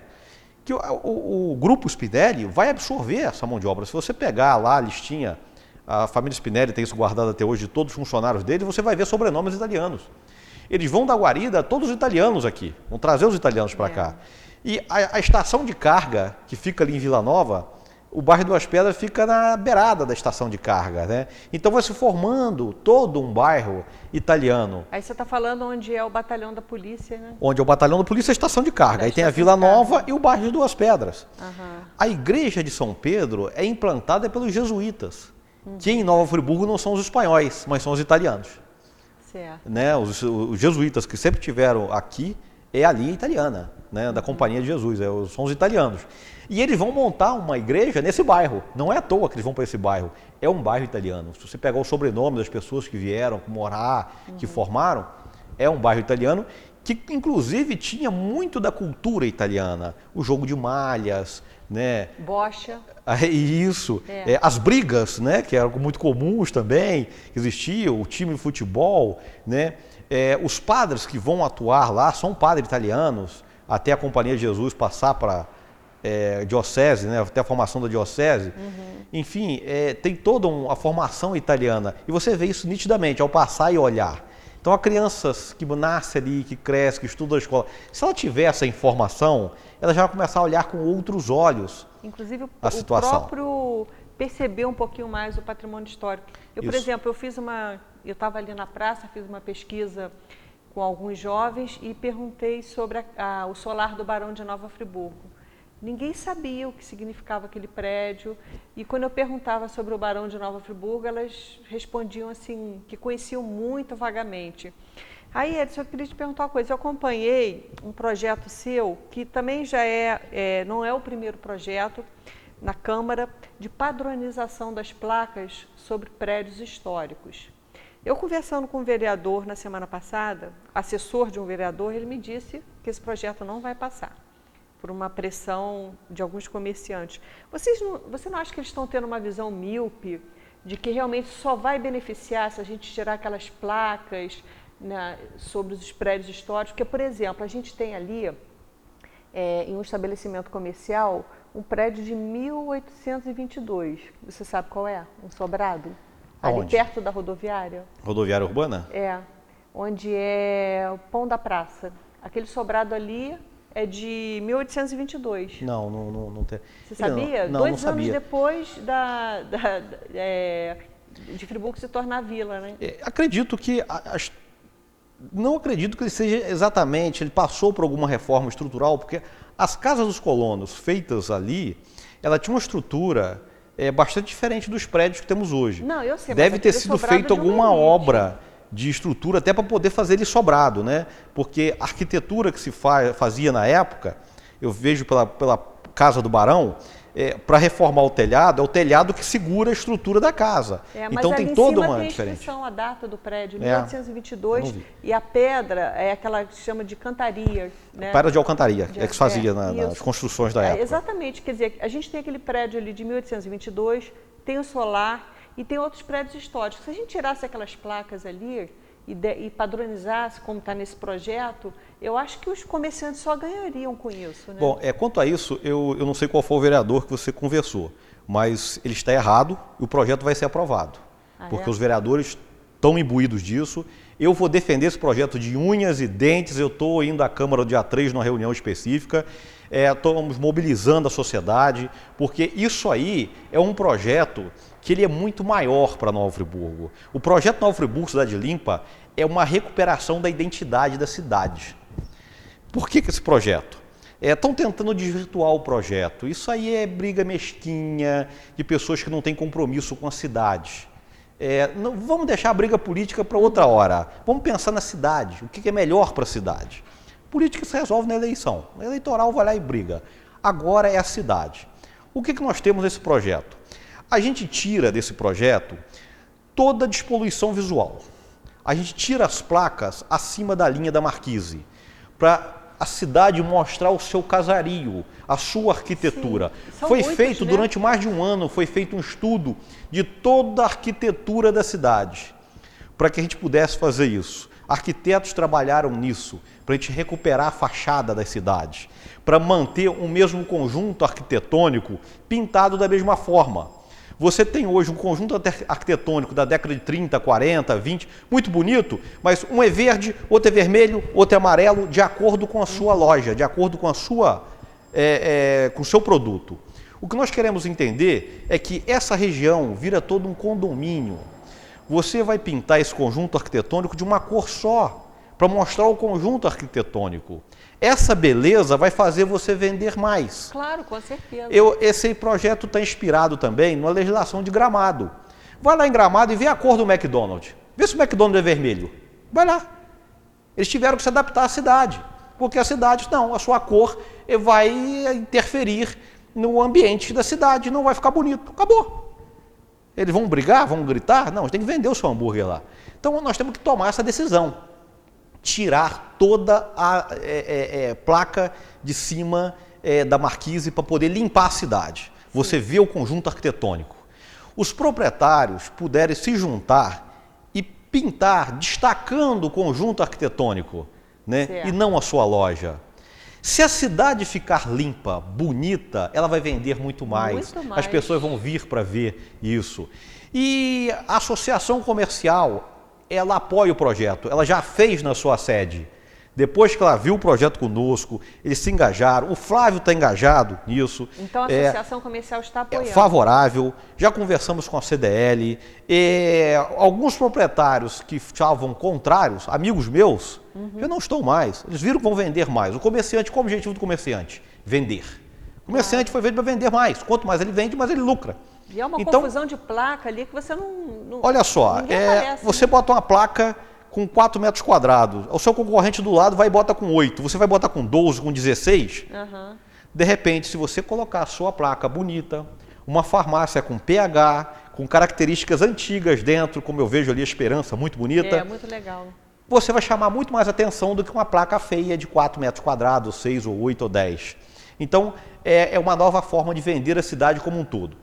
que o grupo Spinelli vai absorver essa mão de obra. Se você pegar lá a listinha, a família Spinelli tem isso guardado até hoje, de todos os funcionários dele, você vai ver sobrenomes italianos. Eles vão dar guarida a todos os italianos aqui, vão trazer os italianos para cá. E a estação de carga, que fica ali em Vila Nova, o bairro Duas Pedras fica na beirada da estação de carga, né? Então vai se formando todo um bairro italiano. Aí você está falando onde é o batalhão da polícia, né? Onde é o batalhão da polícia é a estação de carga. Aí tem a Vila Nova e o bairro de Duas Pedras. A igreja de São Pedro é implantada pelos jesuítas, que em Nova Friburgo não são os espanhóis, mas são os italianos. Certo. Né? Os jesuítas que sempre tiveram aqui é a linha italiana, né? Da Companhia de Jesus, são os italianos. E eles vão montar uma igreja nesse bairro. Não é à toa que eles vão para esse bairro. É um bairro italiano. Se você pegar o sobrenome das pessoas que vieram morar, que formaram, é um bairro italiano que inclusive tinha muito da cultura italiana. O jogo de malhas, né? Bocha. Isso. As brigas, né? Que eram muito comuns também. Existia o time de futebol, né? Os padres que vão atuar lá são padres italianos, até a Companhia de Jesus passar para diocese, né? Até a formação da diocese. Enfim, tem toda a formação italiana. E você vê isso nitidamente ao passar e olhar. Então, a criança que nasce ali, que cresce, que estuda a escola, se ela tiver essa informação, ela já vai começar a olhar com outros olhos. Inclusive, a situação. O próprio perceber um pouquinho mais o patrimônio histórico. Por exemplo, eu estava ali na praça, fiz uma pesquisa com alguns jovens e perguntei sobre o solar do Barão de Nova Friburgo. Ninguém sabia o que significava aquele prédio e quando eu perguntava sobre o Barão de Nova Friburgo, elas respondiam assim, que conheciam muito vagamente. Aí, Edson, eu queria te perguntar uma coisa. Eu acompanhei um projeto seu, que também já não é o primeiro projeto na Câmara, de padronização das placas sobre prédios históricos. Eu conversando com um vereador na semana passada, assessor de um vereador, ele me disse que esse projeto não vai passar, por uma pressão de alguns comerciantes. Você não acha que eles estão tendo uma visão míope de que realmente só vai beneficiar se a gente tirar aquelas placas, né, sobre os prédios históricos? Porque, por exemplo, a gente tem ali, em um estabelecimento comercial, um prédio de 1822. Você sabe qual é? Um sobrado? Aonde? Ali perto da rodoviária. Rodoviária urbana? Onde é o Pão da Praça. Aquele sobrado ali é de 1822. Não tem. Você sabia? Não, 2 não anos sabia. depois de Friburgo se tornar vila, né? Acredito que... Não acredito que ele seja exatamente... Ele passou por alguma reforma estrutural, porque as casas dos colonos feitas ali, ela tinha uma estrutura bastante diferente dos prédios que temos hoje. Não, eu sei, deve ter sido feita alguma obra de estrutura até para poder fazer ele sobrado, né? Porque a arquitetura que se fazia na época, eu vejo pela Casa do Barão, para reformar o telhado, é o telhado que segura a estrutura da casa. Mas então ali tem em toda cima uma tem diferente. inscrição, a data do prédio, É, 1822, e a pedra é aquela que se chama de cantaria. Né? Pedra de alcantaria, é que se fazia nas construções da época. Exatamente, quer dizer, a gente tem aquele prédio ali de 1822, tem o solar e tem outros prédios históricos. Se a gente tirasse aquelas placas ali e padronizasse como está nesse projeto, eu acho que os comerciantes só ganhariam com isso. Né? Bom, quanto a isso, eu não sei qual foi o vereador que você conversou, mas ele está errado e o projeto vai ser aprovado. Porque os vereadores estão imbuídos disso. Eu vou defender esse projeto de unhas e dentes. Eu estou indo à Câmara dia 3 numa reunião específica. Estamos mobilizando a sociedade, porque isso aí é um projeto que ele é muito maior para Nova Friburgo. O projeto Nova Friburgo Cidade Limpa é uma recuperação da identidade da cidade. Por que esse projeto? Estão tentando desvirtuar o projeto. Isso aí é briga mesquinha de pessoas que não têm compromisso com a cidade. Não, vamos deixar a briga política para outra hora. Vamos pensar na cidade, o que é melhor para a cidade. Política se resolve na eleição. O eleitoral vai lá e briga. Agora é a cidade. O que nós temos nesse projeto? A gente tira desse projeto toda a despoluição visual. A gente tira as placas acima da linha da marquise, para a cidade mostrar o seu casario, a sua arquitetura. Foi feito, durante mais de um ano, foi feito um estudo de toda a arquitetura da cidade, para que a gente pudesse fazer isso. Arquitetos trabalharam nisso, para a gente recuperar a fachada das cidades, para manter o mesmo conjunto arquitetônico pintado da mesma forma. Você tem hoje um conjunto arquitetônico da década de 30, 40, 20, muito bonito, mas um é verde, outro é vermelho, outro é amarelo, de acordo com a sua loja, de acordo com a sua, com o seu produto. O que nós queremos entender é que essa região vira todo um condomínio. Você vai pintar esse conjunto arquitetônico de uma cor só, para mostrar o conjunto arquitetônico. Essa beleza vai fazer você vender mais. Claro, com certeza. Esse projeto está inspirado também numa legislação de Gramado. Vai lá em Gramado e vê a cor do McDonald's. Vê se o McDonald's é vermelho. Vai lá. Eles tiveram que se adaptar à cidade, porque a cidade, não, a sua cor vai interferir no ambiente da cidade, não vai ficar bonito. Acabou. Eles vão brigar, vão gritar? Não, a gente tem que vender o seu hambúrguer lá. Então nós temos que tomar essa decisão. Tirar toda a placa de cima da marquise para poder limpar a cidade. Você vê o conjunto arquitetônico. Os proprietários puderem se juntar e pintar, destacando o conjunto arquitetônico, né? E não a sua loja. Se a cidade ficar limpa, bonita, ela vai vender muito mais. As pessoas vão vir para ver isso. E a associação comercial, ela apoia o projeto, ela já fez na sua sede. Depois que ela viu o projeto conosco, eles se engajaram, o Flávio está engajado nisso. Então a Associação Comercial está apoiando. Favorável, já conversamos com a CDL, alguns proprietários que estavam contrários, amigos meus, já não estão mais, eles viram que vão vender mais. O comerciante, qual é o objetivo do comerciante? Vender. O comerciante foi feito para vender mais, quanto mais ele vende, mais ele lucra. E é uma confusão de placa ali que você não olha só, aparece, você bota uma placa com 4 metros quadrados, o seu concorrente do lado vai e bota com 8, você vai botar com 12, com 16, de repente, se você colocar a sua placa bonita, uma farmácia com pH, com características antigas dentro, como eu vejo ali a Esperança, muito bonita. É, muito legal. Você vai chamar muito mais atenção do que uma placa feia de 4 metros quadrados, 6 ou 8 ou 10. Então, é uma nova forma de vender a cidade como um todo.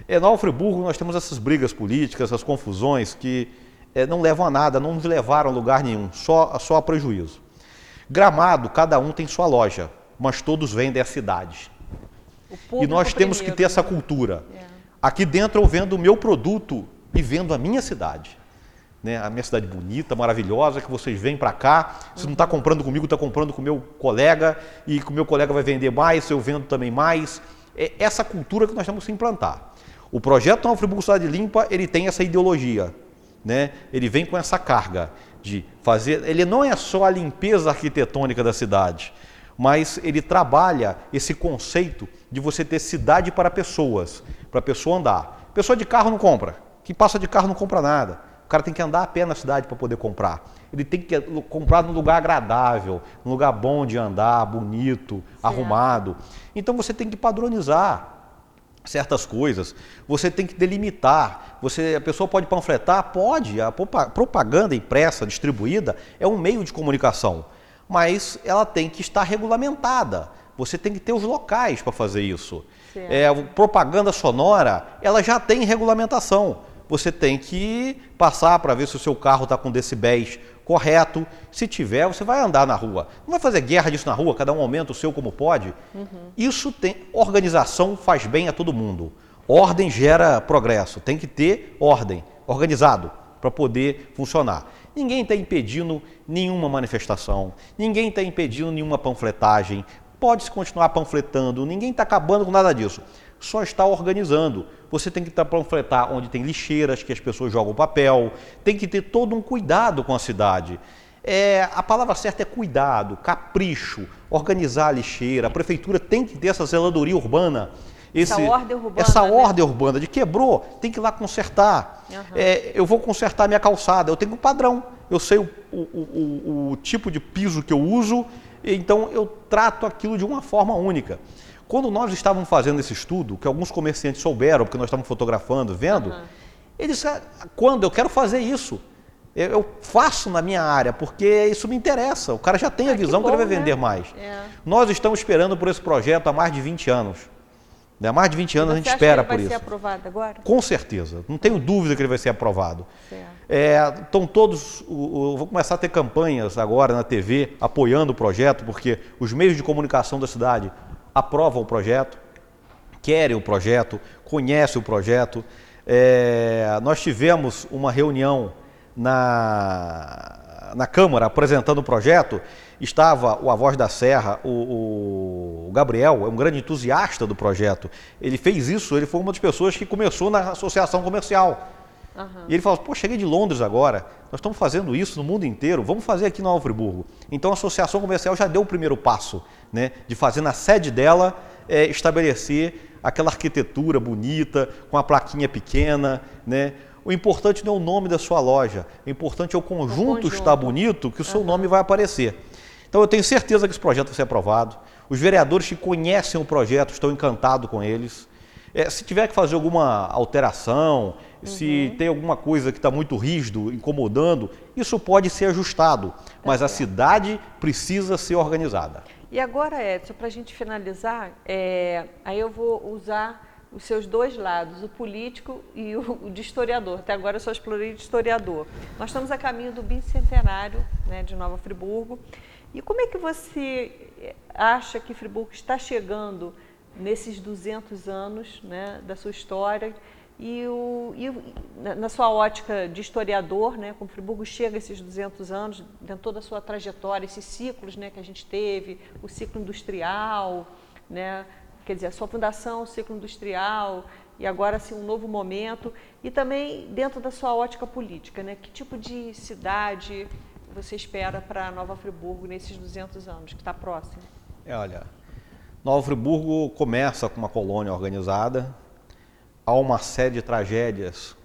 Em Nova Friburgo nós temos essas brigas políticas, essas confusões que não levam a nada, não nos levaram a lugar nenhum, só a prejuízo. Gramado, cada um tem sua loja, mas todos vendem a cidade. E nós temos que ter essa cultura. Aqui dentro eu vendo o meu produto e vendo a minha cidade. Né? A minha cidade bonita, maravilhosa, que vocês vêm para cá, se não está comprando comigo, está comprando com o meu colega, e que o meu colega vai vender mais, eu vendo também mais. É essa cultura que nós temos que implantar. O projeto Nova Friburgo Cidade Limpa, ele tem essa ideologia, né? Ele vem com essa carga de fazer, ele não é só a limpeza arquitetônica da cidade, mas ele trabalha esse conceito de você ter cidade para pessoas, para a pessoa andar. Pessoa de carro não compra, quem passa de carro não compra nada. O cara tem que andar a pé na cidade para poder comprar. Ele tem que comprar num lugar agradável, num lugar bom de andar, bonito, arrumado. Então você tem que padronizar. certas coisas, você tem que delimitar. A pessoa pode panfletar? Pode. A propaganda impressa, distribuída, é um meio de comunicação, mas ela tem que estar regulamentada. Você tem que ter os locais para fazer isso. Propaganda sonora, ela já tem regulamentação. Você tem que passar para ver se o seu carro está com decibéis correto. Se tiver, você vai andar na rua. Não vai fazer guerra disso na rua, cada um aumenta o seu como pode. Isso tem organização, faz bem a todo mundo. Ordem gera progresso. Tem que ter ordem, organizado, para poder funcionar. Ninguém está impedindo nenhuma manifestação, ninguém está impedindo nenhuma panfletagem. Pode-se continuar panfletando, ninguém está acabando com nada disso. Só está organizando. Você tem que panfletar onde tem lixeiras, que as pessoas jogam papel, tem que ter todo um cuidado com a cidade. A palavra certa é cuidado, capricho, organizar a lixeira. A prefeitura tem que ter essa zeladoria urbana. Essa ordem urbana de quebrou, tem que ir lá consertar. Eu vou consertar minha calçada, eu tenho um padrão, eu sei o tipo de piso que eu uso, então eu trato aquilo de uma forma única. Quando nós estávamos fazendo esse estudo, que alguns comerciantes souberam, porque nós estávamos fotografando, vendo, eles disseram, quando eu quero fazer isso, eu faço na minha área, porque isso me interessa, o cara já tem a visão que ele vai vender mais. Nós estamos esperando por esse projeto há mais de 20 anos. Há mais de 20 anos a gente espera por isso. Você acha que ele vai ser aprovado agora? Com certeza, não tenho dúvida que ele vai ser aprovado. Estão todos, vou começar a ter campanhas agora na TV apoiando o projeto, porque os meios de comunicação da cidade aprovam o projeto, querem o projeto, conhecem o projeto. Nós tivemos uma reunião na Câmara apresentando o projeto, estava o A Voz da Serra, o Gabriel, é um grande entusiasta do projeto. Ele fez isso, ele foi uma das pessoas que começou na associação comercial. E ele falou, pô, cheguei de Londres agora, nós estamos fazendo isso no mundo inteiro, vamos fazer aqui no Nova Friburgo. Então a associação comercial já deu o primeiro passo, né, de fazer na sede dela, estabelecer aquela arquitetura bonita, com a plaquinha pequena, né. O importante não é o nome da sua loja, o importante é o conjunto estar bonito, que o seu nome vai aparecer. Então eu tenho certeza que esse projeto vai ser aprovado. Os vereadores que conhecem o projeto estão encantados com eles. Se tiver que fazer alguma alteração, se tem alguma coisa que está muito rígido, incomodando, isso pode ser ajustado, mas a cidade precisa ser organizada. E agora, Edson, para a gente finalizar, aí eu vou usar os seus dois lados, o político e o de historiador. Até agora eu só explorei de historiador. Nós estamos a caminho do bicentenário, né, de Nova Friburgo. E como é que você acha que Friburgo está chegando nesses 200 anos, né, da sua história e na sua ótica de historiador, né, como Friburgo chega a esses 200 anos, dentro de toda a sua trajetória, esses ciclos, né, que a gente teve, o ciclo industrial, né, quer dizer, a sua fundação, o ciclo industrial, e agora assim, um novo momento, e também dentro da sua ótica política, né, que tipo de cidade você espera para Nova Friburgo nesses 200 anos, que está próximo? Olha, Nova Friburgo começa com uma colônia organizada, há uma série de tragédias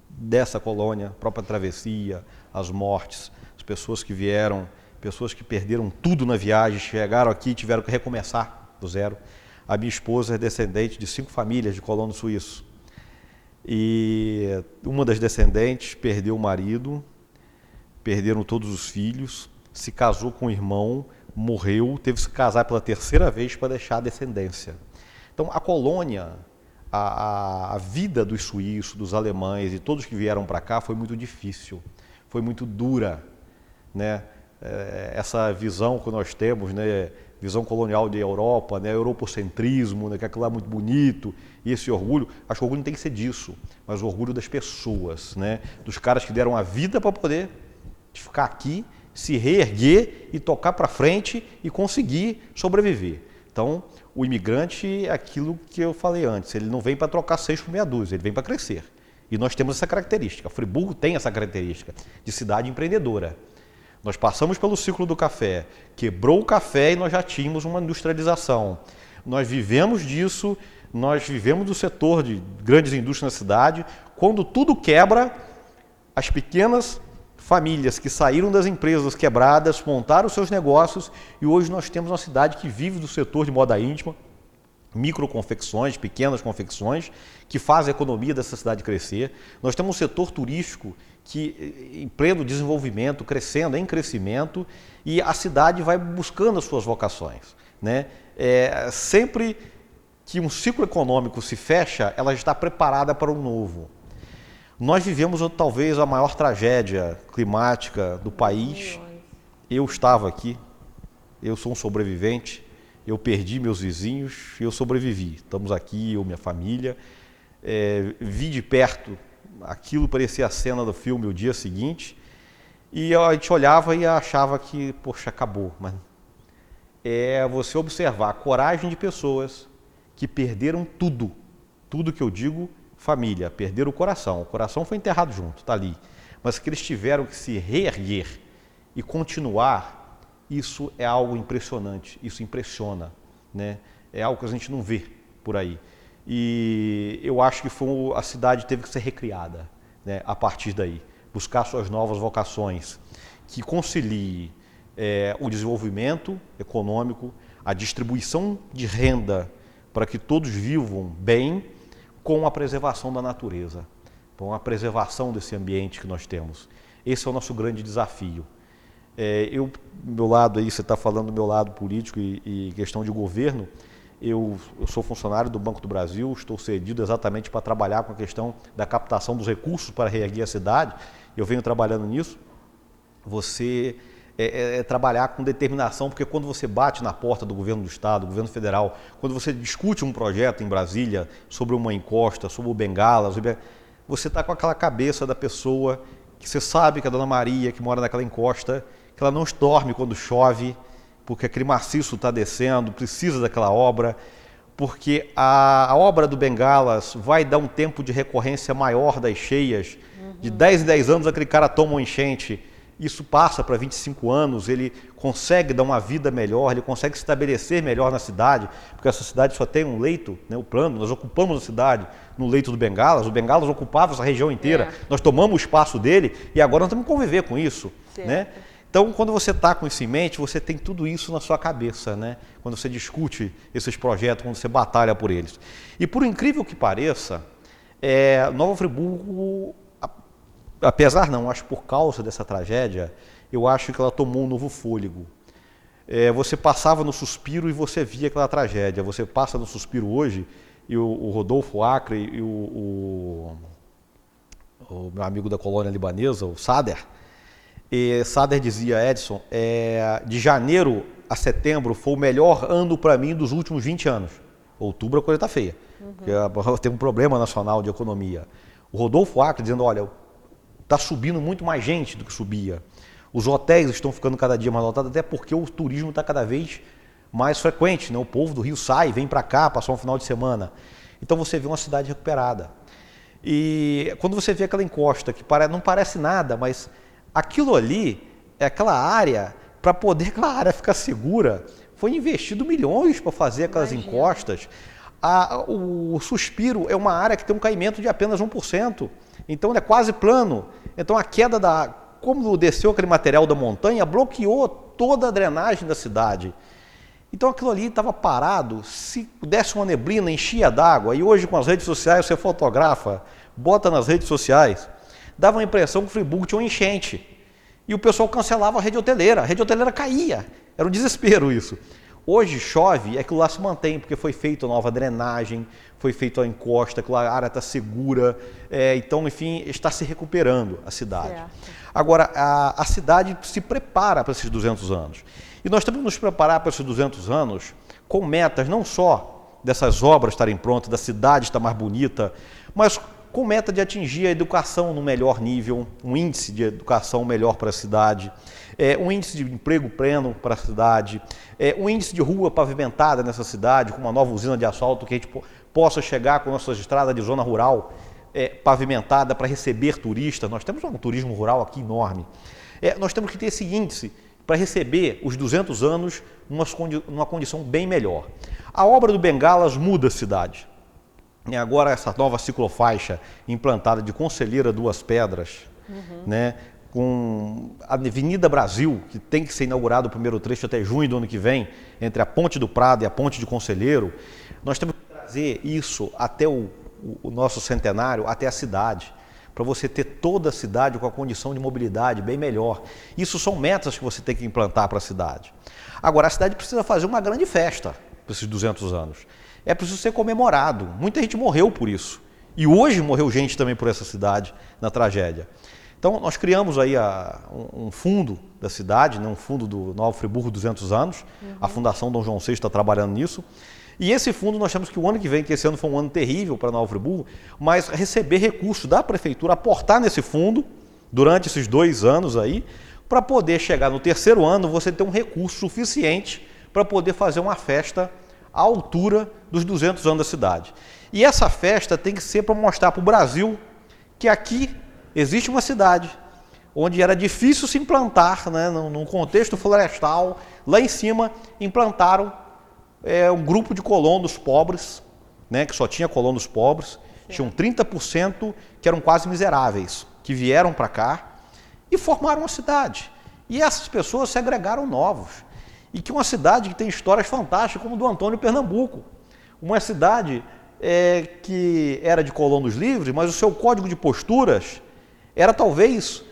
dessa colônia, a própria travessia, as mortes, as pessoas que vieram, pessoas que perderam tudo na viagem, chegaram aqui e tiveram que recomeçar do zero. A minha esposa é descendente de 5 famílias de colonos suíços. E uma das descendentes perdeu o marido, perderam todos os filhos, se casou com o irmão, morreu, teve que se casar pela 3ª vez para deixar a descendência. Então a colônia, a vida dos suíços, dos alemães e todos que vieram para cá foi muito difícil, foi muito dura, né? Essa visão que nós temos, né? Visão colonial de Europa, né? Europocentrismo, né? Que aquilo lá é muito bonito, e esse orgulho, acho que o orgulho não tem que ser disso, mas o orgulho das pessoas, né? Dos caras que deram a vida para poder ficar aqui, se reerguer e tocar para frente e conseguir sobreviver. Então, o imigrante é aquilo que eu falei antes, ele não vem para trocar 6 por meia dúzia, ele vem para crescer. E nós temos essa característica, Friburgo tem essa característica de cidade empreendedora. Nós passamos pelo ciclo do café, quebrou o café e nós já tínhamos uma industrialização. Nós vivemos disso, nós vivemos do setor de grandes indústrias na cidade. Quando tudo quebra, as pequenas famílias que saíram das empresas quebradas, montaram seus negócios e hoje nós temos uma cidade que vive do setor de moda íntima, microconfecções, pequenas confecções, que fazem a economia dessa cidade crescer. Nós temos um setor turístico que, em pleno desenvolvimento, crescendo, em crescimento, e a cidade vai buscando as suas vocações, né? Sempre que um ciclo econômico se fecha, ela está preparada para um novo. Nós vivemos talvez a maior tragédia climática do país. Eu estava aqui, eu sou um sobrevivente, eu perdi meus vizinhos e eu sobrevivi. Estamos aqui, eu, minha família, vi de perto, aquilo parecia a cena do filme O Dia Seguinte, e a gente olhava e achava que, poxa, acabou. Mas você observar a coragem de pessoas que perderam tudo, tudo que eu digo, família, perderam o coração foi enterrado junto, está ali, mas que eles tiveram que se reerguer e continuar, isso é algo impressionante, isso impressiona, né? É algo que a gente não vê por aí. E eu acho que a cidade teve que ser recriada, né, a partir daí, buscar suas novas vocações, que concilie o desenvolvimento econômico, a distribuição de renda para que todos vivam bem, com a preservação da natureza, com a preservação desse ambiente que nós temos. Esse é o nosso grande desafio. Meu lado aí, você está falando do meu lado político e questão de governo, eu sou funcionário do Banco do Brasil, estou cedido exatamente para trabalhar com a questão da captação dos recursos para reerguer a cidade, eu venho trabalhando nisso. Você trabalhar com determinação, porque quando você bate na porta do governo do estado, do governo federal, quando você discute um projeto em Brasília sobre uma encosta, sobre o Bengala, você está com aquela cabeça da pessoa que você sabe que a dona Maria, que mora naquela encosta, que ela não dorme quando chove, porque aquele maciço está descendo, precisa daquela obra, porque a obra do Bengalas vai dar um tempo de recorrência maior das cheias, de 10 em 10 anos aquele cara toma uma enchente, isso passa para 25 anos, ele consegue dar uma vida melhor, ele consegue se estabelecer melhor na cidade, porque essa cidade só tem um leito, né, o plano, nós ocupamos a cidade no leito do Bengalas, o Bengalas ocupava essa região inteira, nós tomamos o espaço dele e agora nós temos que conviver com isso, né? Então, quando você está com isso em mente, você tem tudo isso na sua cabeça, né? Quando você discute esses projetos, quando você batalha por eles. E por incrível que pareça, Nova Friburgo, apesar não, acho por causa dessa tragédia, eu acho que ela tomou um novo fôlego. Você passava no Suspiro e você via aquela tragédia. Você passa no Suspiro hoje e o Rodolfo Acre e o meu amigo da colônia libanesa, o Sader, Sader dizia, Edson, de janeiro a setembro foi o melhor ano para mim dos últimos 20 anos. Outubro a coisa está feia, porque tem um problema nacional de economia. O Rodolfo Acre dizendo, olha, está subindo muito mais gente do que subia. Os hotéis estão ficando cada dia mais lotados, até porque o turismo está cada vez mais frequente, né? O povo do Rio sai, vem para cá, passar um final de semana. Então você vê uma cidade recuperada. E quando você vê aquela encosta, que não parece nada, mas aquilo ali, aquela área, para poder aquela área ficar segura, foi investido milhões para fazer aquelas encostas. O Suspiro é uma área que tem um caimento de apenas 1%, então ele é quase plano. Então a queda como desceu aquele material da montanha, bloqueou toda a drenagem da cidade. Então aquilo ali estava parado, se desse uma neblina, enchia d'água, e hoje com as redes sociais você fotografa, bota nas redes sociais, dava a impressão que o Friburgo tinha uma enchente. E o pessoal cancelava a rede hoteleira caía, era um desespero isso. Hoje chove e aquilo lá se mantém, porque foi feita nova drenagem, foi feita a encosta, aquela área está segura, então, enfim, está se recuperando a cidade. Certo. Agora, a cidade se prepara para esses 200 anos. E nós temos que nos preparar para esses 200 anos com metas não só dessas obras estarem prontas, da cidade estar mais bonita, mas com meta de atingir a educação no melhor nível, um índice de educação melhor para a cidade, um índice de emprego pleno para a cidade, um índice de rua pavimentada nessa cidade, com uma nova usina de asfalto, que a gente possa chegar com nossas estradas de zona rural pavimentada para receber turistas. Nós temos um turismo rural aqui enorme. Nós temos que ter esse índice para receber os 200 anos numa condição bem melhor. A obra do Bengalas muda a cidade. E agora essa nova ciclofaixa implantada de Conselheira Duas Pedras, né, com a Avenida Brasil, que tem que ser inaugurado o primeiro trecho até junho do ano que vem, entre a Ponte do Prado e a Ponte de Conselheiro. Nós temos que trazer isso até o nosso centenário, até a cidade, para você ter toda a cidade com a condição de mobilidade bem melhor. Isso são metas que você tem que implantar para a cidade. Agora, a cidade precisa fazer uma grande festa para esses 200 anos. É preciso ser comemorado. Muita gente morreu por isso. E hoje morreu gente também por essa cidade na tragédia. Então, nós criamos aí um fundo da cidade, né, um fundo do Nova Friburgo 200 anos. A Fundação Dom João VI está trabalhando nisso. E esse fundo nós temos que o ano que vem, que esse ano foi um ano terrível para Nova Friburgo, mas receber recursos da prefeitura, aportar nesse fundo durante esses 2 anos aí, para poder chegar no terceiro ano, você ter um recurso suficiente para poder fazer uma festa à altura dos 200 anos da cidade. E essa festa tem que ser para mostrar para o Brasil que aqui existe uma cidade onde era difícil se implantar, né, num contexto florestal. Lá em cima implantaram um grupo de colonos pobres, né, que só tinha colonos pobres, tinham 30% que eram quase miseráveis, que vieram para cá e formaram uma cidade. E essas pessoas se agregaram novos. E que uma cidade que tem histórias fantásticas, como do Antônio Pernambuco. Uma cidade que era de colonos livres, mas o seu código de posturas era talvez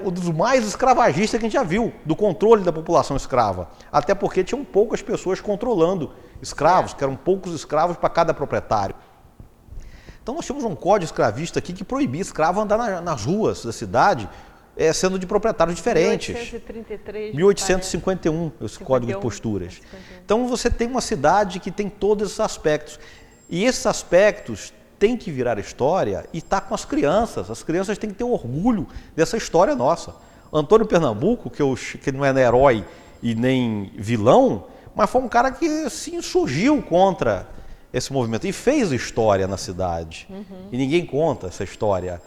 um dos mais escravagistas que a gente já viu, do controle da população escrava. Até porque tinham poucas pessoas controlando escravos, que eram poucos escravos para cada proprietário. Então nós tínhamos um código escravista aqui que proibia escravo andar nas ruas da cidade, sendo de proprietários diferentes. 1833, 1851, esse código de posturas. 51. Então você tem uma cidade que tem todos esses aspectos. E esses aspectos têm que virar história e estar com as crianças têm que ter orgulho dessa história nossa. Antônio Pernambuco, que não era herói e nem vilão, mas foi um cara que se insurgiu contra esse movimento e fez história na cidade. E ninguém conta essa história.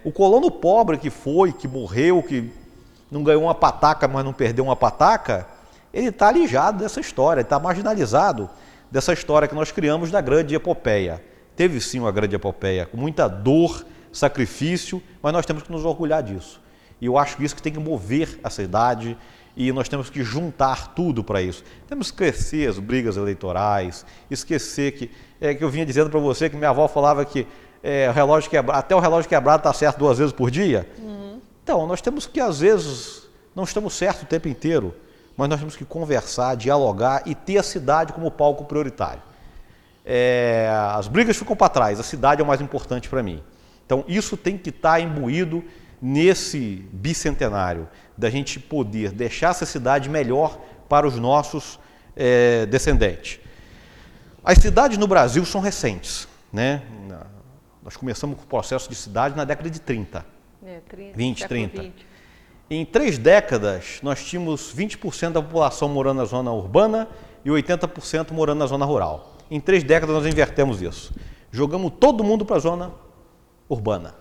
O colono pobre que morreu, que não ganhou uma pataca, mas não perdeu uma pataca, ele está alijado dessa história, está marginalizado dessa história que nós criamos da grande epopeia. Teve sim uma grande epopeia, com muita dor, sacrifício, mas nós temos que nos orgulhar disso. E eu acho que isso que tem que mover a cidade e nós temos que juntar tudo para isso. Temos que esquecer as brigas eleitorais, esquecer que eu vinha dizendo para você que minha avó falava que até o relógio quebrado está certo 2 vezes por dia. Então, nós temos que, às vezes, não estamos certos o tempo inteiro, mas nós temos que conversar, dialogar e ter a cidade como palco prioritário. As brigas ficam para trás, a cidade é o mais importante para mim. Então, isso tem que estar imbuído nesse bicentenário, da gente poder deixar essa cidade melhor para os nossos descendentes. As cidades no Brasil são recentes, né? Nós começamos com o processo de cidade na década de 30, 20, 30. 20. Em 3 décadas, nós tínhamos 20% da população morando na zona urbana e 80% morando na zona rural. Em 3 décadas, nós invertemos isso. Jogamos todo mundo para a zona urbana.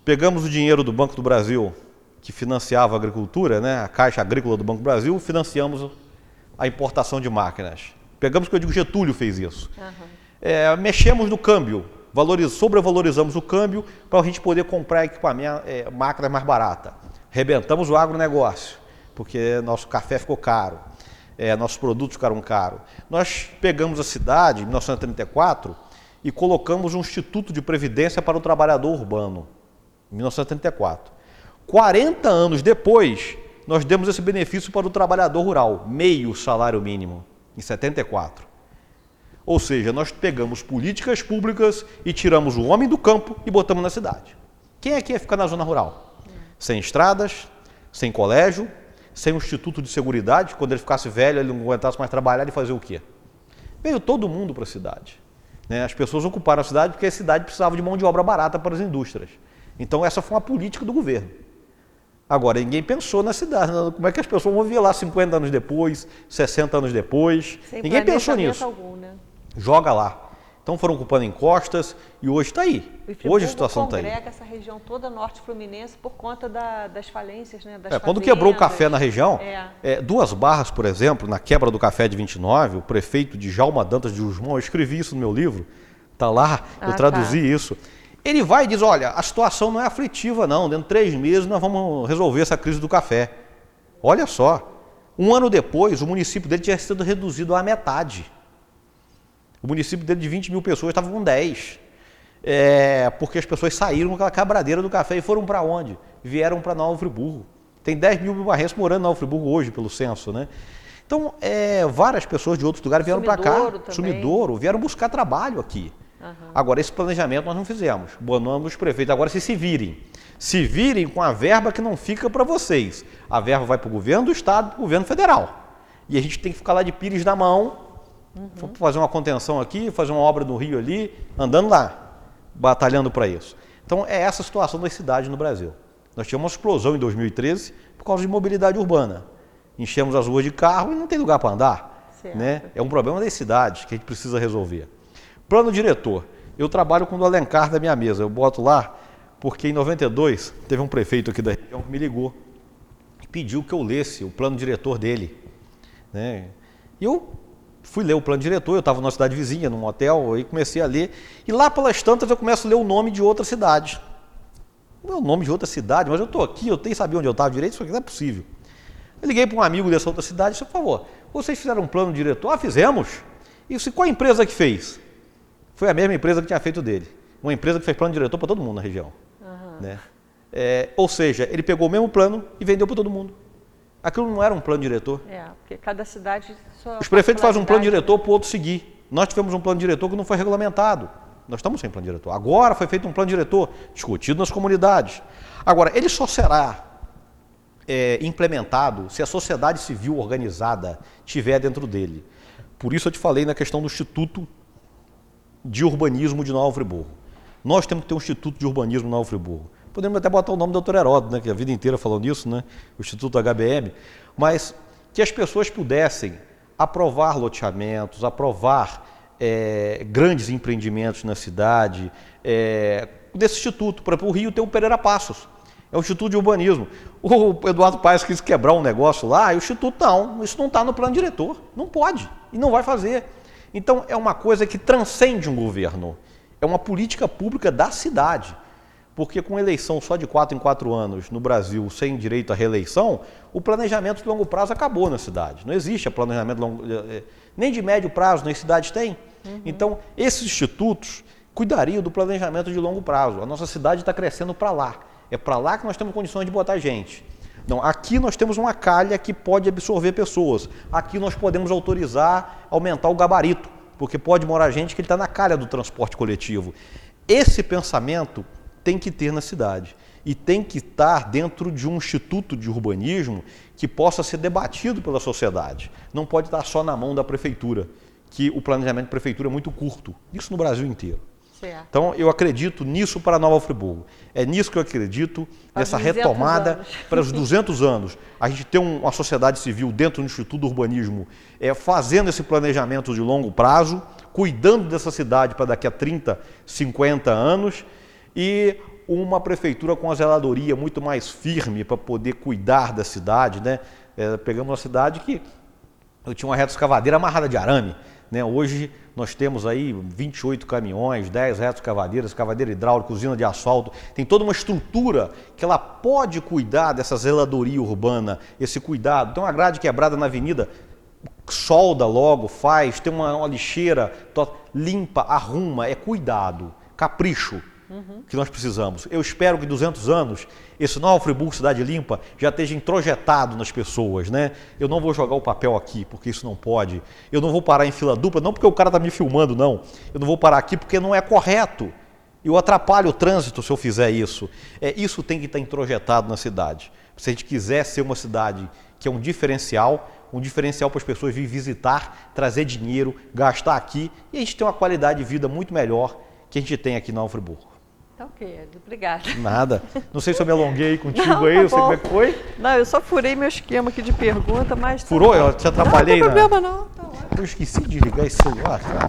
Pegamos o dinheiro do Banco do Brasil, que financiava a agricultura, né? A Caixa Agrícola do Banco do Brasil, financiamos a importação de máquinas. Pegamos, que eu digo, Getúlio fez isso. Mexemos no câmbio. Sobrevalorizamos o câmbio para a gente poder comprar equipamento, máquina mais barata. Rebentamos o agronegócio, porque nosso café ficou caro, nossos produtos ficaram caros. Nós pegamos a cidade, em 1934, e colocamos um Instituto de Previdência para o Trabalhador Urbano, em 1934. 40 anos depois, nós demos esse benefício para o trabalhador rural, meio salário mínimo, em 74. Ou seja, nós pegamos políticas públicas e tiramos o homem do campo e botamos na cidade. Quem é que ia ficar na zona rural? Sem estradas, sem colégio, sem um instituto de seguridade. Quando ele ficasse velho, ele não aguentasse mais trabalhar, ele fazia o quê? Veio todo mundo para a cidade. As pessoas ocuparam a cidade porque a cidade precisava de mão de obra barata para as indústrias. Então essa foi uma política do governo. Agora, ninguém pensou na cidade. Como é que as pessoas vão vir lá 50 anos depois, 60 anos depois? Sem ninguém pensou nisso. Algum, né? Joga lá. Então foram ocupando encostas e hoje está aí. Hoje a situação está aí. Congrega essa região toda norte fluminense por conta das falências, né? Quando quebrou o café na região, Duas Barras, por exemplo, na quebra do café de 29, o prefeito de Djalma Dantas de Guzmão, eu escrevi isso no meu livro, está lá, eu traduzi isso. Ele vai e diz, olha, a situação não é aflitiva não, dentro de 3 meses nós vamos resolver essa crise do café. Olha só, 1 ano depois o município dele tinha sido reduzido à metade. O município dele de 20 mil pessoas estava com 10. Porque as pessoas saíram com aquela quebradeira do café e foram para onde? Vieram para Nova Friburgo. Tem 10 mil barrenses morando em Nova Friburgo hoje, pelo censo, né? Então, várias pessoas de outros lugares vieram para cá. Sumidouro, vieram buscar trabalho aqui. Uhum. Agora, esse planejamento nós não fizemos. Boa nome dos prefeitos. Agora, se virem com a verba que não fica para vocês. A verba vai para o governo do estado, para o governo federal. E a gente tem que ficar lá de pires na mão, fazer uma contenção aqui, fazer uma obra no Rio ali, andando lá, batalhando para isso. Então, é essa a situação das cidades no Brasil. Nós tivemos uma explosão em 2013 por causa de mobilidade urbana. Enchemos as ruas de carro e não tem lugar para andar. Né? É um problema das cidades que a gente precisa resolver. Plano diretor. Eu trabalho com o do Alencar da minha mesa. Eu boto lá porque em 92 teve um prefeito aqui da região que me ligou e pediu que eu lesse o plano diretor dele. Né? E eu fui ler o plano diretor, eu estava numa cidade vizinha, num hotel, e comecei a ler. E lá pelas tantas eu começo a ler o nome de outra cidade. Não é o nome de outra cidade, mas eu estou aqui, eu tenho que saber onde eu estava direito, isso aqui não é possível. Eu liguei para um amigo dessa outra cidade e disse, por favor, vocês fizeram um plano diretor? Ah, fizemos. E qual a empresa que fez? Foi a mesma empresa que tinha feito dele. Uma empresa que fez plano diretor para todo mundo na região. Uhum. Né? Ou seja, ele pegou o mesmo plano e vendeu para todo mundo. Aquilo não era um plano diretor. Porque cada cidade... Os prefeitos fazem um plano diretor para o outro seguir. Nós tivemos um plano diretor que não foi regulamentado. Nós estamos sem plano diretor. Agora foi feito um plano diretor discutido nas comunidades. Agora, ele só será implementado se a sociedade civil organizada estiver dentro dele. Por isso eu te falei na questão do Instituto de Urbanismo de Nova Friburgo. Nós temos que ter um Instituto de Urbanismo de Nova Friburgo. Podemos até botar o nome do Dr. Heródoto, né, que a vida inteira falou nisso, né, o Instituto HBM, mas que as pessoas pudessem aprovar loteamentos, aprovar grandes empreendimentos na cidade, desse instituto. Por exemplo, o Rio tem o Pereira Passos, é o Instituto de Urbanismo. O Eduardo Paes quis quebrar um negócio lá, e o Instituto não, isso não está no plano diretor, não pode e não vai fazer. Então é uma coisa que transcende um governo, é uma política pública da cidade. Porque com eleição só de 4 em 4 anos no Brasil, sem direito à reeleição, o planejamento de longo prazo acabou na cidade. Não existe planejamento nem de médio prazo, nas cidades tem. Uhum. Então, esses institutos cuidariam do planejamento de longo prazo. A nossa cidade está crescendo para lá. É para lá que nós temos condições de botar gente. Não, aqui nós temos uma calha que pode absorver pessoas. Aqui nós podemos autorizar, aumentar o gabarito, porque pode morar gente que está na calha do transporte coletivo. Esse pensamento tem que ter na cidade e tem que estar dentro de um instituto de urbanismo que possa ser debatido pela sociedade. Não pode estar só na mão da prefeitura, que o planejamento da prefeitura é muito curto. Isso no Brasil inteiro. Certo. Então, eu acredito nisso para Nova Friburgo. É nisso que eu acredito, nessa retomada para os 200 anos. A gente ter uma sociedade civil dentro do Instituto do Urbanismo, fazendo esse planejamento de longo prazo, cuidando dessa cidade para daqui a 30, 50 anos, e uma prefeitura com a zeladoria muito mais firme para poder cuidar da cidade. Né? Pegamos uma cidade que eu tinha uma retroescavadeira amarrada de arame. Né? Hoje nós temos aí 28 caminhões, 10 retroescavadeiras, escavadeira hidráulica, usina de asfalto. Tem toda uma estrutura que ela pode cuidar dessa zeladoria urbana, esse cuidado. Tem uma grade quebrada na avenida, solda logo, faz, tem uma lixeira, limpa, arruma, é cuidado, capricho. Que nós precisamos. Eu espero que 200 anos, esse Nova Friburgo Cidade Limpa já esteja introjetado nas pessoas, né? Eu não vou jogar o papel aqui, porque isso não pode. Eu não vou parar em fila dupla, não porque o cara está me filmando, não. Eu não vou parar aqui porque não é correto. Eu atrapalho o trânsito se eu fizer isso. Isso tem que estar introjetado na cidade. Se a gente quiser ser uma cidade que é um diferencial para as pessoas virem visitar, trazer dinheiro, gastar aqui, e a gente ter uma qualidade de vida muito melhor que a gente tem aqui em Nova Friburgo. Tá ok, Ed, obrigada. Nada. Não sei se eu me alonguei contigo não, aí, não sei como é que foi. Não, eu só furei meu esquema aqui de pergunta, mas... Furou? Eu te atrapalhei, não? Não tem problema não. Tá eu esqueci de ligar esse celular, cara.